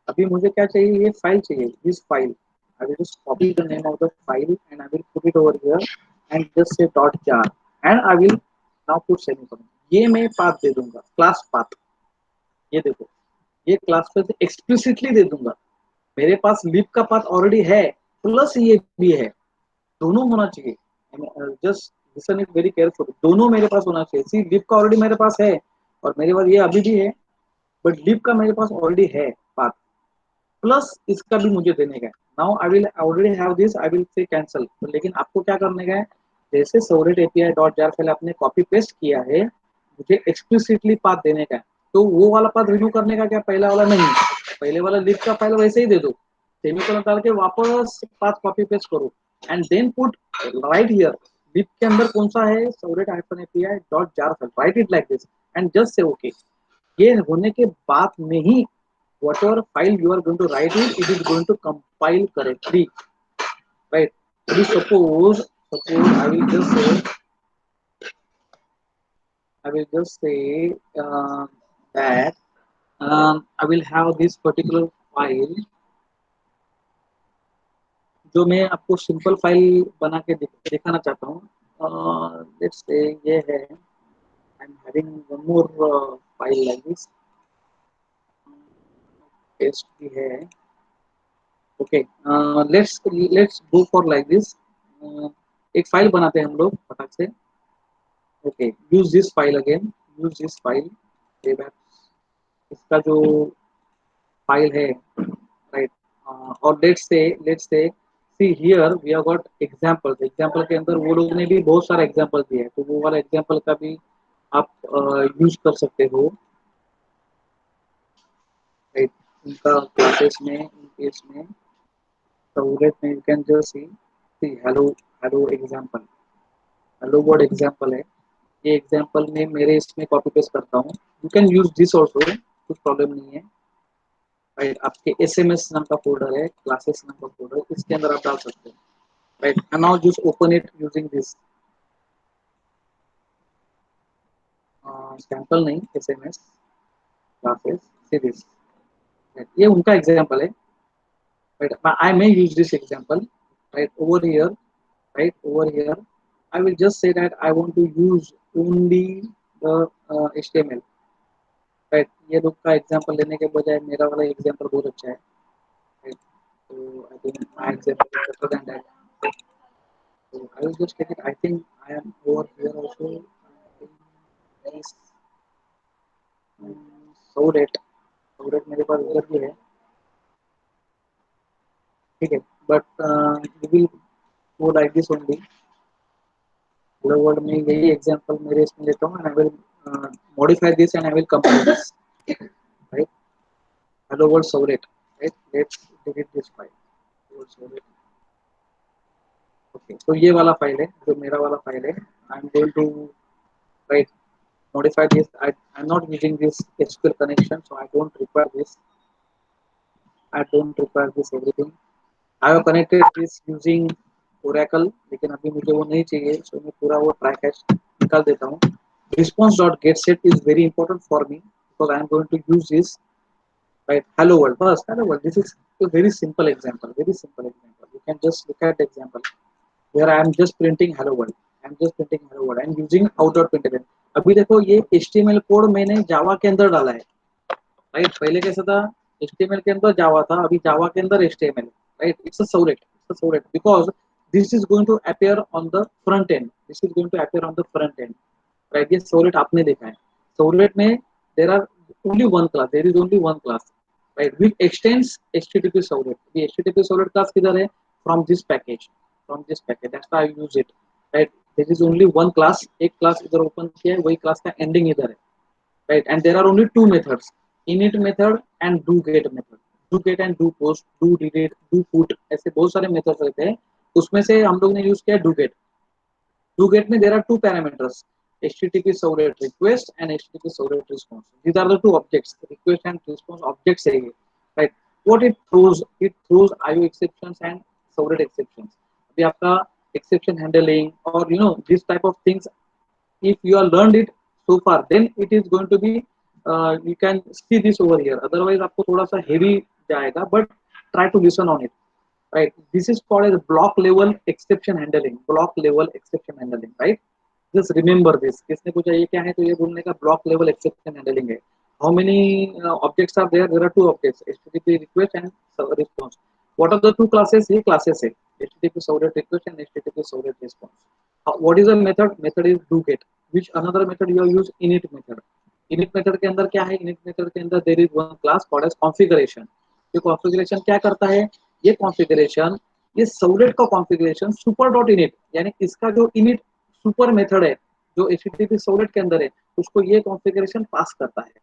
अभी मुझे क्या चाहिए, ये फाइल चाहिए, this file. I will just copy the name of the file and I will put it over here and just say dot jar and I will now put semicolon। ये मैं पाथ दे दूंगा, class path. ये देखो, ये class path explicitly दे दूंगा। मेरे पास लिब का path already है प्लस ये भी है, दोनों होना चाहिए। Just listen it very careful, दोनों मेरे पास होना चाहिए। सी लिब का ऑलरेडी मेरे पास है और मेरे पास ये अभी भी है, बट लिब का मेरे पास ऑलरेडी है पाथ, प्लस इसका भी मुझे देने का है। Now I will already have this, I will say cancel. तो लेकिन आपको क्या करने का है, जैसे servlet API dot jar file आपने कॉपी पेस्ट किया है, मुझे एक्सप्लिसिटली पाथ देने का है। तो वो वाला पाथ रिमूव करने का क्या, पहला वाला नहीं, पहले वाला लिब का फाइल वैसे ही दे दो, सेमीकोलन डाल के वापस पाथ कॉपी पेस्ट करो and then put right here lib के अंदर कौन सा है, servlet hyphen API dot jar file, write it like this and just say okay. ये होने के बाद में ही whatever file you are going to write in, it is going to compile correctly, right? So suppose I will just say that I will have this particular file जो मैं आपको simple file बना के दिखाना चाहता हूँ। लेट्स से ये है, I am having one more file like this, test भी है। Okay, let's go for like this. एक फाइल बनाते हैं हम लोग फटाक से। Okay, use this file again, use this file, इसका जो फाइल है, राइट, और let's say see here we have got example. Example के अंदर वो लोग ने भी बहुत सारा एग्जांपल दिया है, तो वो वाला एग्जांपल का भी आप यूज कर सकते हो, राइट। उनका क्लासेस में, इन केस में सर्वलेट में you can just C hello example, hello word example है। ये एग्जांपल में मेरे इसमें कॉपी पेस्ट करता हूँ, you can use this also, कुछ प्रॉब्लम नहीं है, राइट। आपके एसएमएस नाम का फोल्डर है, क्लासेस नाम का फोल्डर, इसके अंदर आप डाल सकते हैं, right. And now just open it using this sample, नहीं एसएमएस क्लासेस, सी दिस, ये उनका एग्जांपल है, right? I may use this example, right, over here, right, over here I will just say that I want to use only the HTML, right। ये लोग का example लेने के बजाय मेरा वाला एग्जांपल बहुत अच्छा है, right? So I think my example is better than that, so I will just take it। I think I am over here also, yes, so that मेरे पास उधर भी है, ठीक है, but we will go like this only। Hello world में यही example मेरे इसमें लेता हूँ and I will modify this and I will compile this, right. Hello world servlet, right, let's delete this file, world servlet. Okay, तो ये वाला file है जो मेरा वाला फाइल है, I am going to write modify this। I'm not using this SQL connection, so I don't require this, everything। I have connected this using Oracle, लेकिन अभी मुझे वो नहीं चाहिए, so मैं पूरा वो ट्राई कैच निकाल देता हूँ। Response dot get set is very important for me because I am going to use this, right? Hello world first, hello world. This is a very simple example, very simple example। You can just look at the example where I am just printing hello world, I am just printing hello world and using out.println। अभी देखो ये HTML code मैंने जावा के अंदर डाला है, right. पहले कैसा था, HTML के अंदर जावा था, अभी जावा के अंदर HTML, right? It's a servlet, because this is going to appear on the front end. This is going to appear on the front end, right? ये Servlet आपने देखा है. Servlet में there are only one class. There is only one class, right? Which extends HTTP Servlet. The HTTP Servlet class किधर है? From this package. From this package. That's why I use it, right? There is only one class. एक class इधर open किया है, वही class का ending इधर है, right? And there are only two methods: init method and do get method. Do get and do post, do delete, do put, ऐसे बहुत सारे methods रहते हैं. उसमें से हम लोग ने यूज किया do get. Do get में there are two parameters: HTTP servlet request and HTTP servlet response. These are the two objects. Request and response objects है ये, right? What it throws? It throws IO exceptions and servlet exceptions. अभी आपका exception handling or this type of things, if you are learned it so far, then it is going to be you can see this over here. Otherwise आपको थोड़ा सा heavy जाएगा, but try to listen on it, right? This is called as block level exception handling. Block level exception handling, right? Just remember this. किसने पूछा ये क्या है, तो ये बोलने का block level exception handling है. How many objects are there? There are two objects: HTTP request and response. What are the two classes? ये classes है: HTTP servlet request and HTTP servlet response. What is the method? Method is do get. Which another method you use? Init method. Init method के अंदर क्या है? Init method के अंदर there is one class called as configuration. ये configuration क्या करता है? ये configuration, ये servlet का configuration super dot init, यानी इसका जो init super method है जो HTTP servlet के अंदर है, उसको ये configuration pass करता है.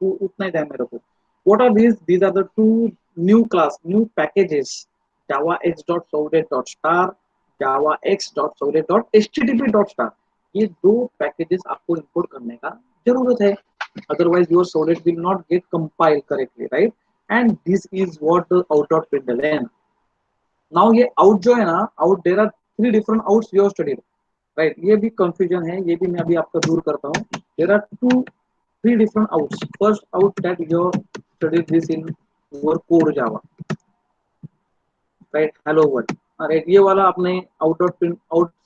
तो उतना ही ध्यान में रखो. What are these? These are the two new class, new packages: java x.servlet.star, java x.servlet.http.star. ये दो पैकेजेस आपको इंपोर्ट करने का जरूरत है, otherwise your servlet will not get compiled correctly, right? And this is what the out.println. Now ये out जो है ना, out there are three different outs you have studied, right? ये भी confusion है, ये भी मैं अभी आपका दूर करता हूँ. There are three different outs. First out that you have studied this in your core Java, right? Hello world, right? ये वाला आपने out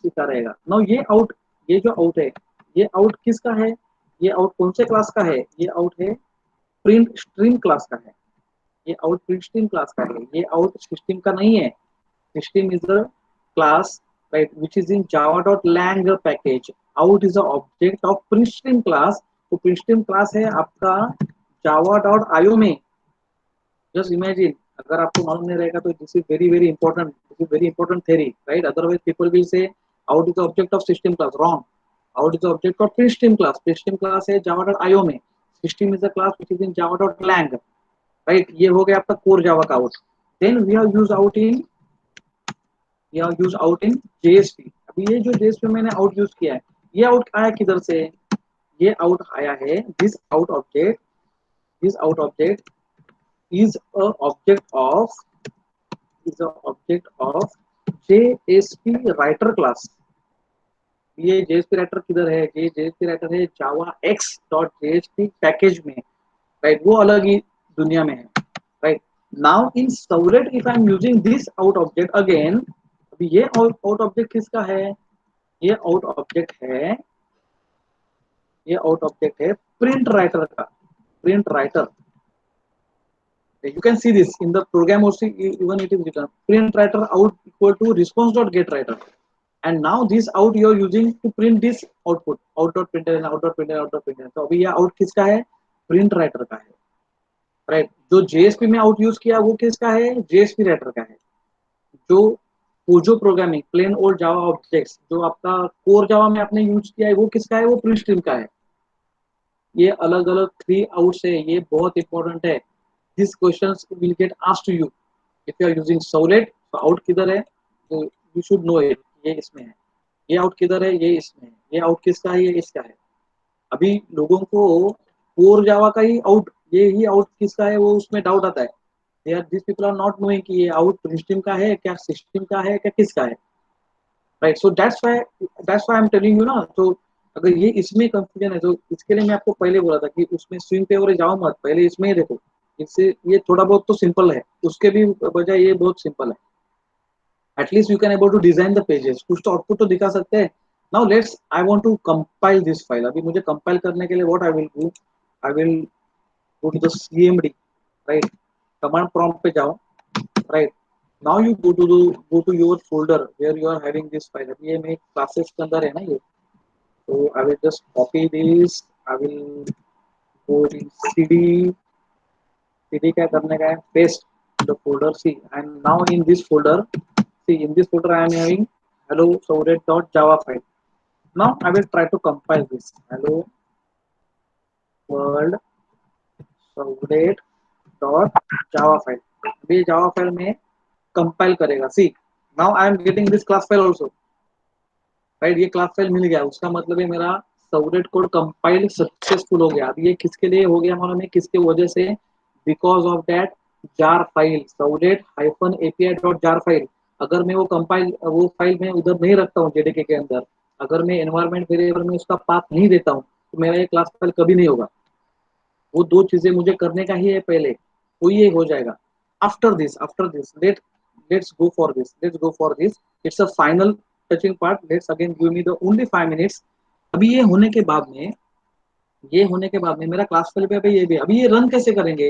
सीखा रहेगा. Now ये out, ये जो out है, ये out किसका है? ये out कौन से क्लास का है? ये out है प्रिंट स्ट्रीम क्लास का है. ये out प्रिंट स्ट्रीम क्लास का है. ये out सिस्टम का नहीं है. System is the class, right, which is in java.lang package. Out is the object of printstream class. तो printstream class है आपका java.io में. Just imagine, अगर आपको मालूम नहीं रहेगा तो this is very important. This is very important theory, right? Otherwise people will say out is the object of system class. Wrong. Out is the object of printstream class. Printstream class है java.io में. System is the class which is in java.lang, right? ये हो गया आपका core java का out. Then we have used out in JSP. अभी ये जो JSP मैंने out यूज किया है, ये out आया किधर से? ये out आया है, this out object is a object of JSP writer class. ये JSP writer किधर है? ये JSP writer है java x.jsp पैकेज में, right? वो अलग ही दुनिया में है, right? Now in Servlet if I am using this out object again, ये out object किसका है? ये out object है, ये out object है print writer का. Print writer, you can see this in the program also, even it is written print writer out equal to response.get writer. And now this out you are using to print this output, out.println, out.println, out.println. तो अभी ये out किसका है? print writer का है, right? जो JSP में out use किया वो किसका है? JSP writer का है. जो पोजो प्रोग्रामिंग प्लेन ओल्ड जावा ऑब्जेक्ट्स जो आपका कोर जावा में आपने यूज किया है वो किसका है? वो प्रिंट स्ट्रीम का है. ये अलग अलग थ्री आउट्स है, ये बहुत इंपॉर्टेंट है. This questions will get asked to you if you are using servlet. तो आउट किधर है? तो यू शुड नो इट. ये इसमें है. ये आउट किधर है? ये इसमें है. ये आउट किसका है? ये इसका है. अभी लोगों को कोर जावा का ही आउट, ये ही आउट किसका है वो उसमें डाउट आता है. These people are not knowing कि ये आउट सिस्टम का है क्या, सिस्टम का है क्या, किसका है, right? So that's why I'm telling you ना. तो अगर ये इसमें कंफ्यूजन है तो इसके लिए मैं आपको पहले बोला था कि उसमें स्विंग पे और जाओ मत, पहले इसमें ही देखो. इससे ये थोड़ा बहुत तो सिंपल है, उसके भी बजाय ये बहुत सिंपल है. At least you can able to design the pages, कुछ तो आउटपुट तो दिखा सकते हैं. Now let's I want to compile this file. अभी मुझे कंपाइल करने के लिए what I will do, I will go to the cmd, right? Command prompt पे जाओ, right? now you go to your folder where you are having this file. अभी ये मेरे classes के अंदर है ना ये, so I will just copy this. I will go in cd क्या करने का है, paste the folder. See, and now in this folder, see in this folder I am having hello Java file. Now I will try to compile this hello world Java file. अभी Java file में compile करेगा. See, now I am getting this class file also. Right, ये class file मिल गया, उसका मतलब है मेरा servlet code compile successful हो गया. अब ये किसके लिए हो गया मालूम है, किसके वजह से, because of that jar file servlet hyphen API dot jar file. अगर मैं वो कंपाइल वो फाइल में उधर नहीं रखता हूँ जेडीके के अंदर, अगर मैं एनवायरमेंट वेरिएबल में उसका पाथ नहीं देता हूँ, तो मेरा ये क्लास फाइल कभी नहीं होगा. वो दो चीजें मुझे करने का ही है पहले, तो ये हो जाएगा. After this let's go for this. It's a final touching part. Let's again give me the only 5 minutes. अभी ये होने के बाद में मेरा क्लास फाइल पे अभी ये भी, अभी ये रन कैसे करेंगे.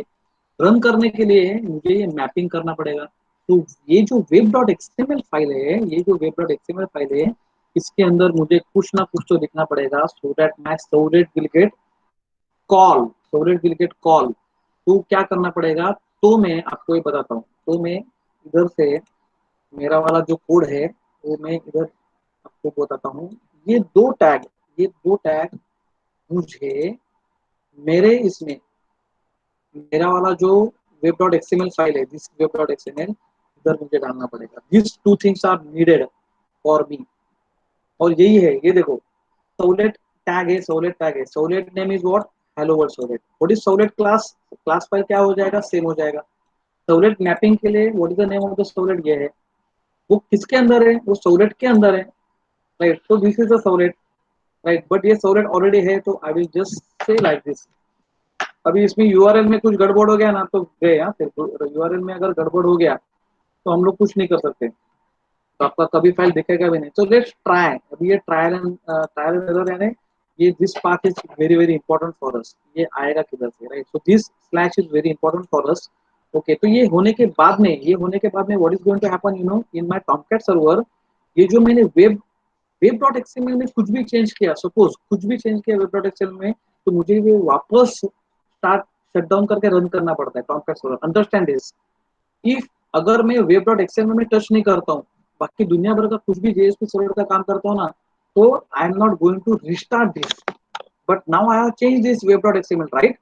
रन करने के लिए मुझे ये मैपिंग करना पड़ेगा. तो ये जो वेब डॉट एक्सएमएल फाइल है, ये जो वेब डॉट एक्सएमएल फाइल है, इसके अंदर मुझे कुछ ना कुछ तो लिखना पड़ेगा, so that my servlet will get call. तो क्या करना पड़ेगा, तो मैं आपको ये बताता हूँ. तो मैं इधर से मेरा वाला जो कोड है वो मैं इधर आपको बताता हूँ. ये दो टैग मुझे मेरे इसमें, मेरा वाला जो वेब डॉट एक्सएमएल फाइल है, दिस वेब डॉट एक्सएमएल, इधर मुझे डालना पड़ेगा. This two things are needed for me. और यही है, ये देखो, servlet servlet name is what, hello world servlet. What is servlet class file क्या हो जाएगा, सेम हो जाएगा. सर्वलेट मैपिंग के लिए what is the name of the servlet, ये है. वो किसके अंदर है, वो सर्वलेट के अंदर है. Right, so this is the servlet. Right, but ये सर्वलेट ऑलरेडी है, तो आई will just say like this. अभी इसमें यूआरएल में कुछ गड़बड़ हो गया ना, तो गए. फिर यूआरएल में अगर गड़बड़ हो गया तो हम लोग कुछ नहीं कर सकते, तो आपका कभी फाइल दिखेगा भी नहीं. तो लेट्स ट्राई. अभी ये ट्रायल एंड एरर है. ये this part is very very important for us. ये आएगा किधर से, right. So this slash is very important for us. Okay, तो ये होने के बाद में what is going to happen, in my Tomcat server. ये जो मैंने वेब डॉट एक्सएमएल में कुछ भी चेंज किया, सपोज कुछ भी चेंज किया वेब डॉट एक्सएमएल में, तो मुझे वो वापस स्टार्ट शटडाउन करके रन करना पड़ता है Tomcat server. Understand this. If अगर मैं वेब डॉट एक्सएमएल में टच नहीं करता हूँ, बाकी दुनिया भर का कुछ भी जेएसपी सर्वर का काम करता हूँ ना, तो I am not going to restart this. But now I have change this web dot XML, right.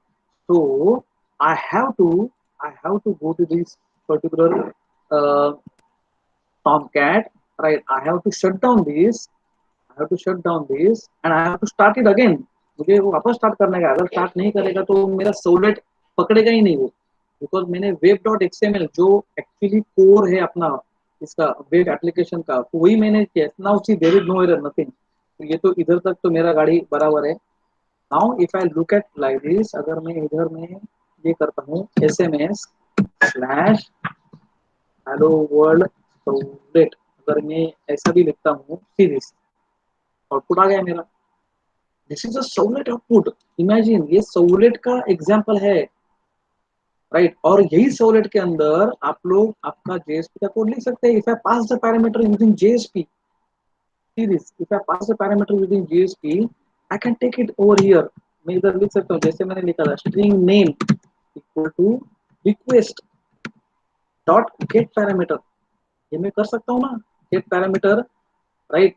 so i have to I have to go to this particular uh, tomcat, right. I have to shut down this and I have to start it again. मुझे वो वापस start करने का. अगर start नहीं करेगा तो मेरा सर्वलेट पकड़ेगा ही नहीं वो, बिकॉज मैंने वेब डॉट एक्सएमएल जो एक्चुअली कोर है अपना इसका वेब एप्लीकेशन का, तो वही मैंने किया. Now see there is no error, nothing. तो ये तो इधर तक तो मेरा गाड़ी बराबर है. Now if I look at like this, अगर मैं इधर में ये करता हूँ SMS slash hello world servlet, अगर मैं ऐसा भी लिखता हूँ, सी दिस आउटपुट आ गया मेरा. This is a servlet output. Imagine, ये सर्वलेट का एग्जांपल है, राइट. और यही सर्वलेट के अंदर आप लोग आपका JSP का कोड लिख सकते हैं. If I pass the parameter using JSP, see this, if I pass the parameter using JSP, I can take it over here. मैं इधर लिख सकता हूँ, जैसे मैंने लिखा था, string name equal to request dot get parameter. ये मैं कर सकता हूँ ना, get parameter, right.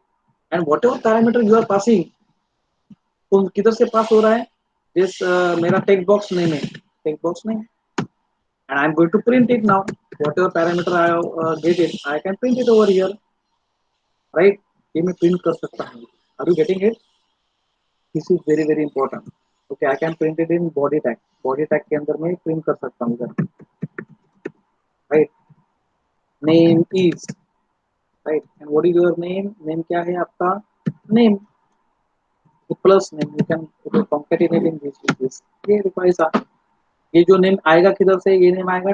And whatever parameter you are passing, तो किधर से पास हो रहा है, दिस मेरा टेक्स्ट बॉक्स नेम है, text box name. and I'm going to print it now. Whatever parameter I get it, I can print it over here, right? ये मैं print कर सकता हूँ. Are you getting it? This is very very important. Okay, I can print it in body tag. Body tag के अंदर मैं print कर सकता हूँ इधर, right? Name is, right? And what is your name? Name क्या है आपका? Name. The plus name you can concatenate in this with this. ये देखो ऐसा. ये जो नेम आएगा किधर से, ये नेम आएगा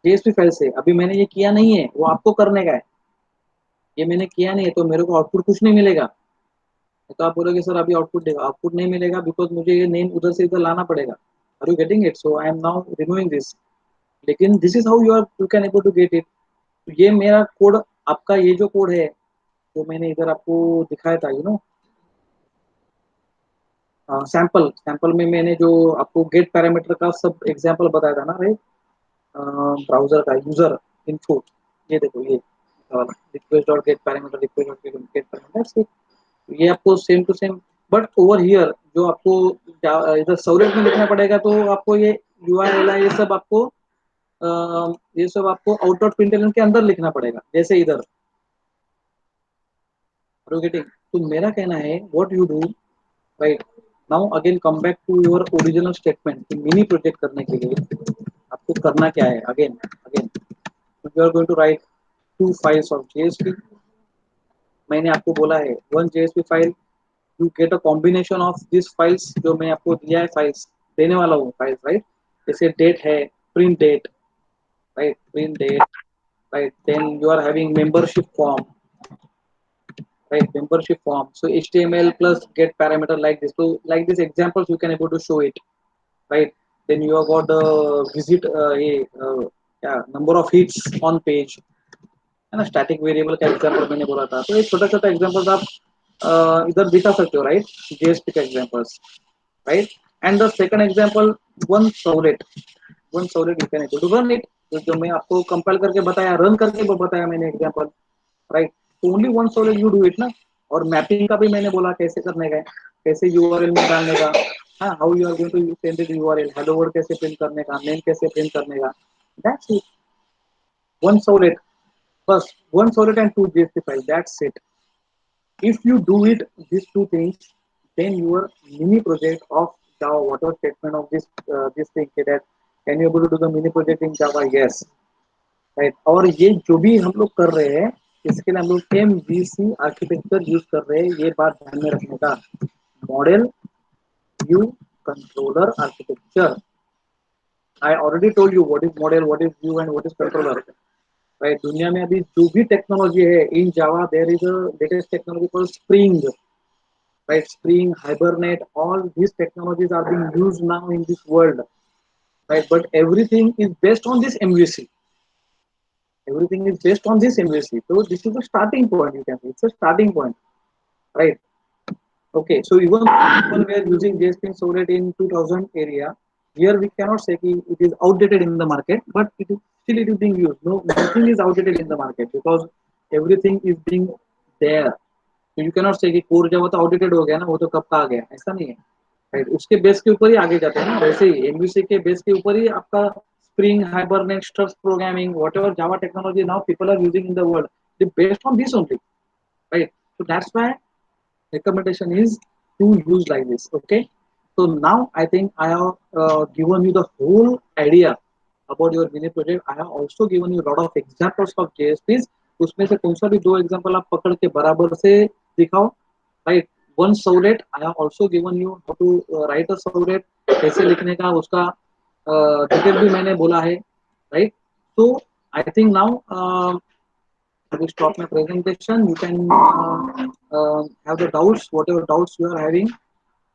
JSP फाइल से. अभी मैंने ये किया नहीं है, वो आपको करने का है. ये मैंने किया नहीं है, तो मेरे को आउटपुट कुछ नहीं मिलेगा. तो आप बोलोगे सर अभी आउटपुट देगा, आउटपुट नहीं मिलेगा बिकॉज मुझे ये नेम उधर से इधर लाना पड़ेगा. Are you getting it? So I am now removing this. लेकिन this is how you can able to get it. तो ये मेरा कोड, आपका ये जो कोड है जो मैंने इधर आपको दिखाया था, सैंपल सैंपल में मैंने जो आपको गेट पैरामीटर का सब एग्जांपल बताया था ना, राइट? ब्राउजर का यूजर इनपुट, ये देखो ये request dot get parameter, request dot get parameter, ये आपको same to same. But over here जो आपको इधर सर्वलेट में लिखना पड़ेगा, तो आपको ये यूआरएल है, ये सब आपको आउट डॉट प्रिंटलन के अंदर लिखना पड़ेगा, जैसे इधर गेटिंग। तो मेरा कहना है what you do, right? Now again come back to your original statement. Mini project करने के लिए आपको करना क्या है? Again again you are going to write two files of JSP. मैंने आपको बोला है one JSP file, you get a combination of this files, जो मैं आपको दिया है फाइल्स, देने वाला हूँ फाइल्स, राइट? जैसे डेट है, print date, right? Print date, right? Then you are having membership form, right? Membership form, so html plus get parameter like this. So like this examples you can able to show it, right? Then you have got the visit yeah, number of hits on page, है ना? Static variable का example मैंने बोला था, तो ये छोटा छोटा एग्जांपल्स आप इधर दिखा सकते हो, राइट? जेएसपी का examples, right? And the second example, one servlet, one servlet you can able to run it, जो मैं आपको कंपाइल करके बताया, रन करके बताया मैंने example, right? Only one servlet you do it ना। और मैपिंग का भी मैंने बोला कैसे करने का है, कैसे यूआरएल में डालने का, हाँ, how you are going to send it URL, hello word कैसे प्रिंट करने का, नेम कैसे प्रिंट करने का, दैट्स इट। वन सर्वलेट, बस one solid and two JSP files. That's it. If you do it these two things, then your mini project of Java, whatever statement of this thing, say that can you able to do the mini project in Java? Yes, right. और ये जो भी हम लोग कर रहे हैं, इसके लिए हम लोग MVC आर्किटेक्चर यूज कर रहे हैं, ये बात ध्यान में रखने का। Model view controller architecture. I already told you what is model, what is view, and what is controller. Right? दुनिया में अभी जो भी टेक्नोलॉजी है in Java, there is a latest technology called Spring, right? Spring, Hibernate, all these technologies are being used now in this world, right? But everything is based on this MVC, everything is based on this MVC. So this is the starting point, you can say it's a starting point, right? Okay, so even we are using JSP Servlet in 2000 area, here we cannot say कि it is outdated in the market, but it is still it is being used. No, nothing is outdated in the market because everything is being there. So you cannot say कि core Java तो outdated हो गया ना, वो तो कब का आ गया, ऐसा नहीं है, राइट? उसके बेस के ऊपर ही आगे जाते हैं ना, वैसे ही एमवीसी के बेस के ऊपर ही आपका spring, hibernate, structure programming, whatever Java technology now people are using in the world, they based on this only, right? So that's why recommendation is to use like this. Okay, so now I think I have given you the whole idea about your mini project. I have also given you a lot of examples of JSPs. उसमें से कौन सा भी दो example आप पकड़ के बराबर से दिखाओ, right? One servlet, I have also given you how to write a servlet, कैसे लिखने का, उसका डिटेल भी मैंने बोला है, right? So I think now I will stop my presentation. You can have the doubts, whatever doubts you are having.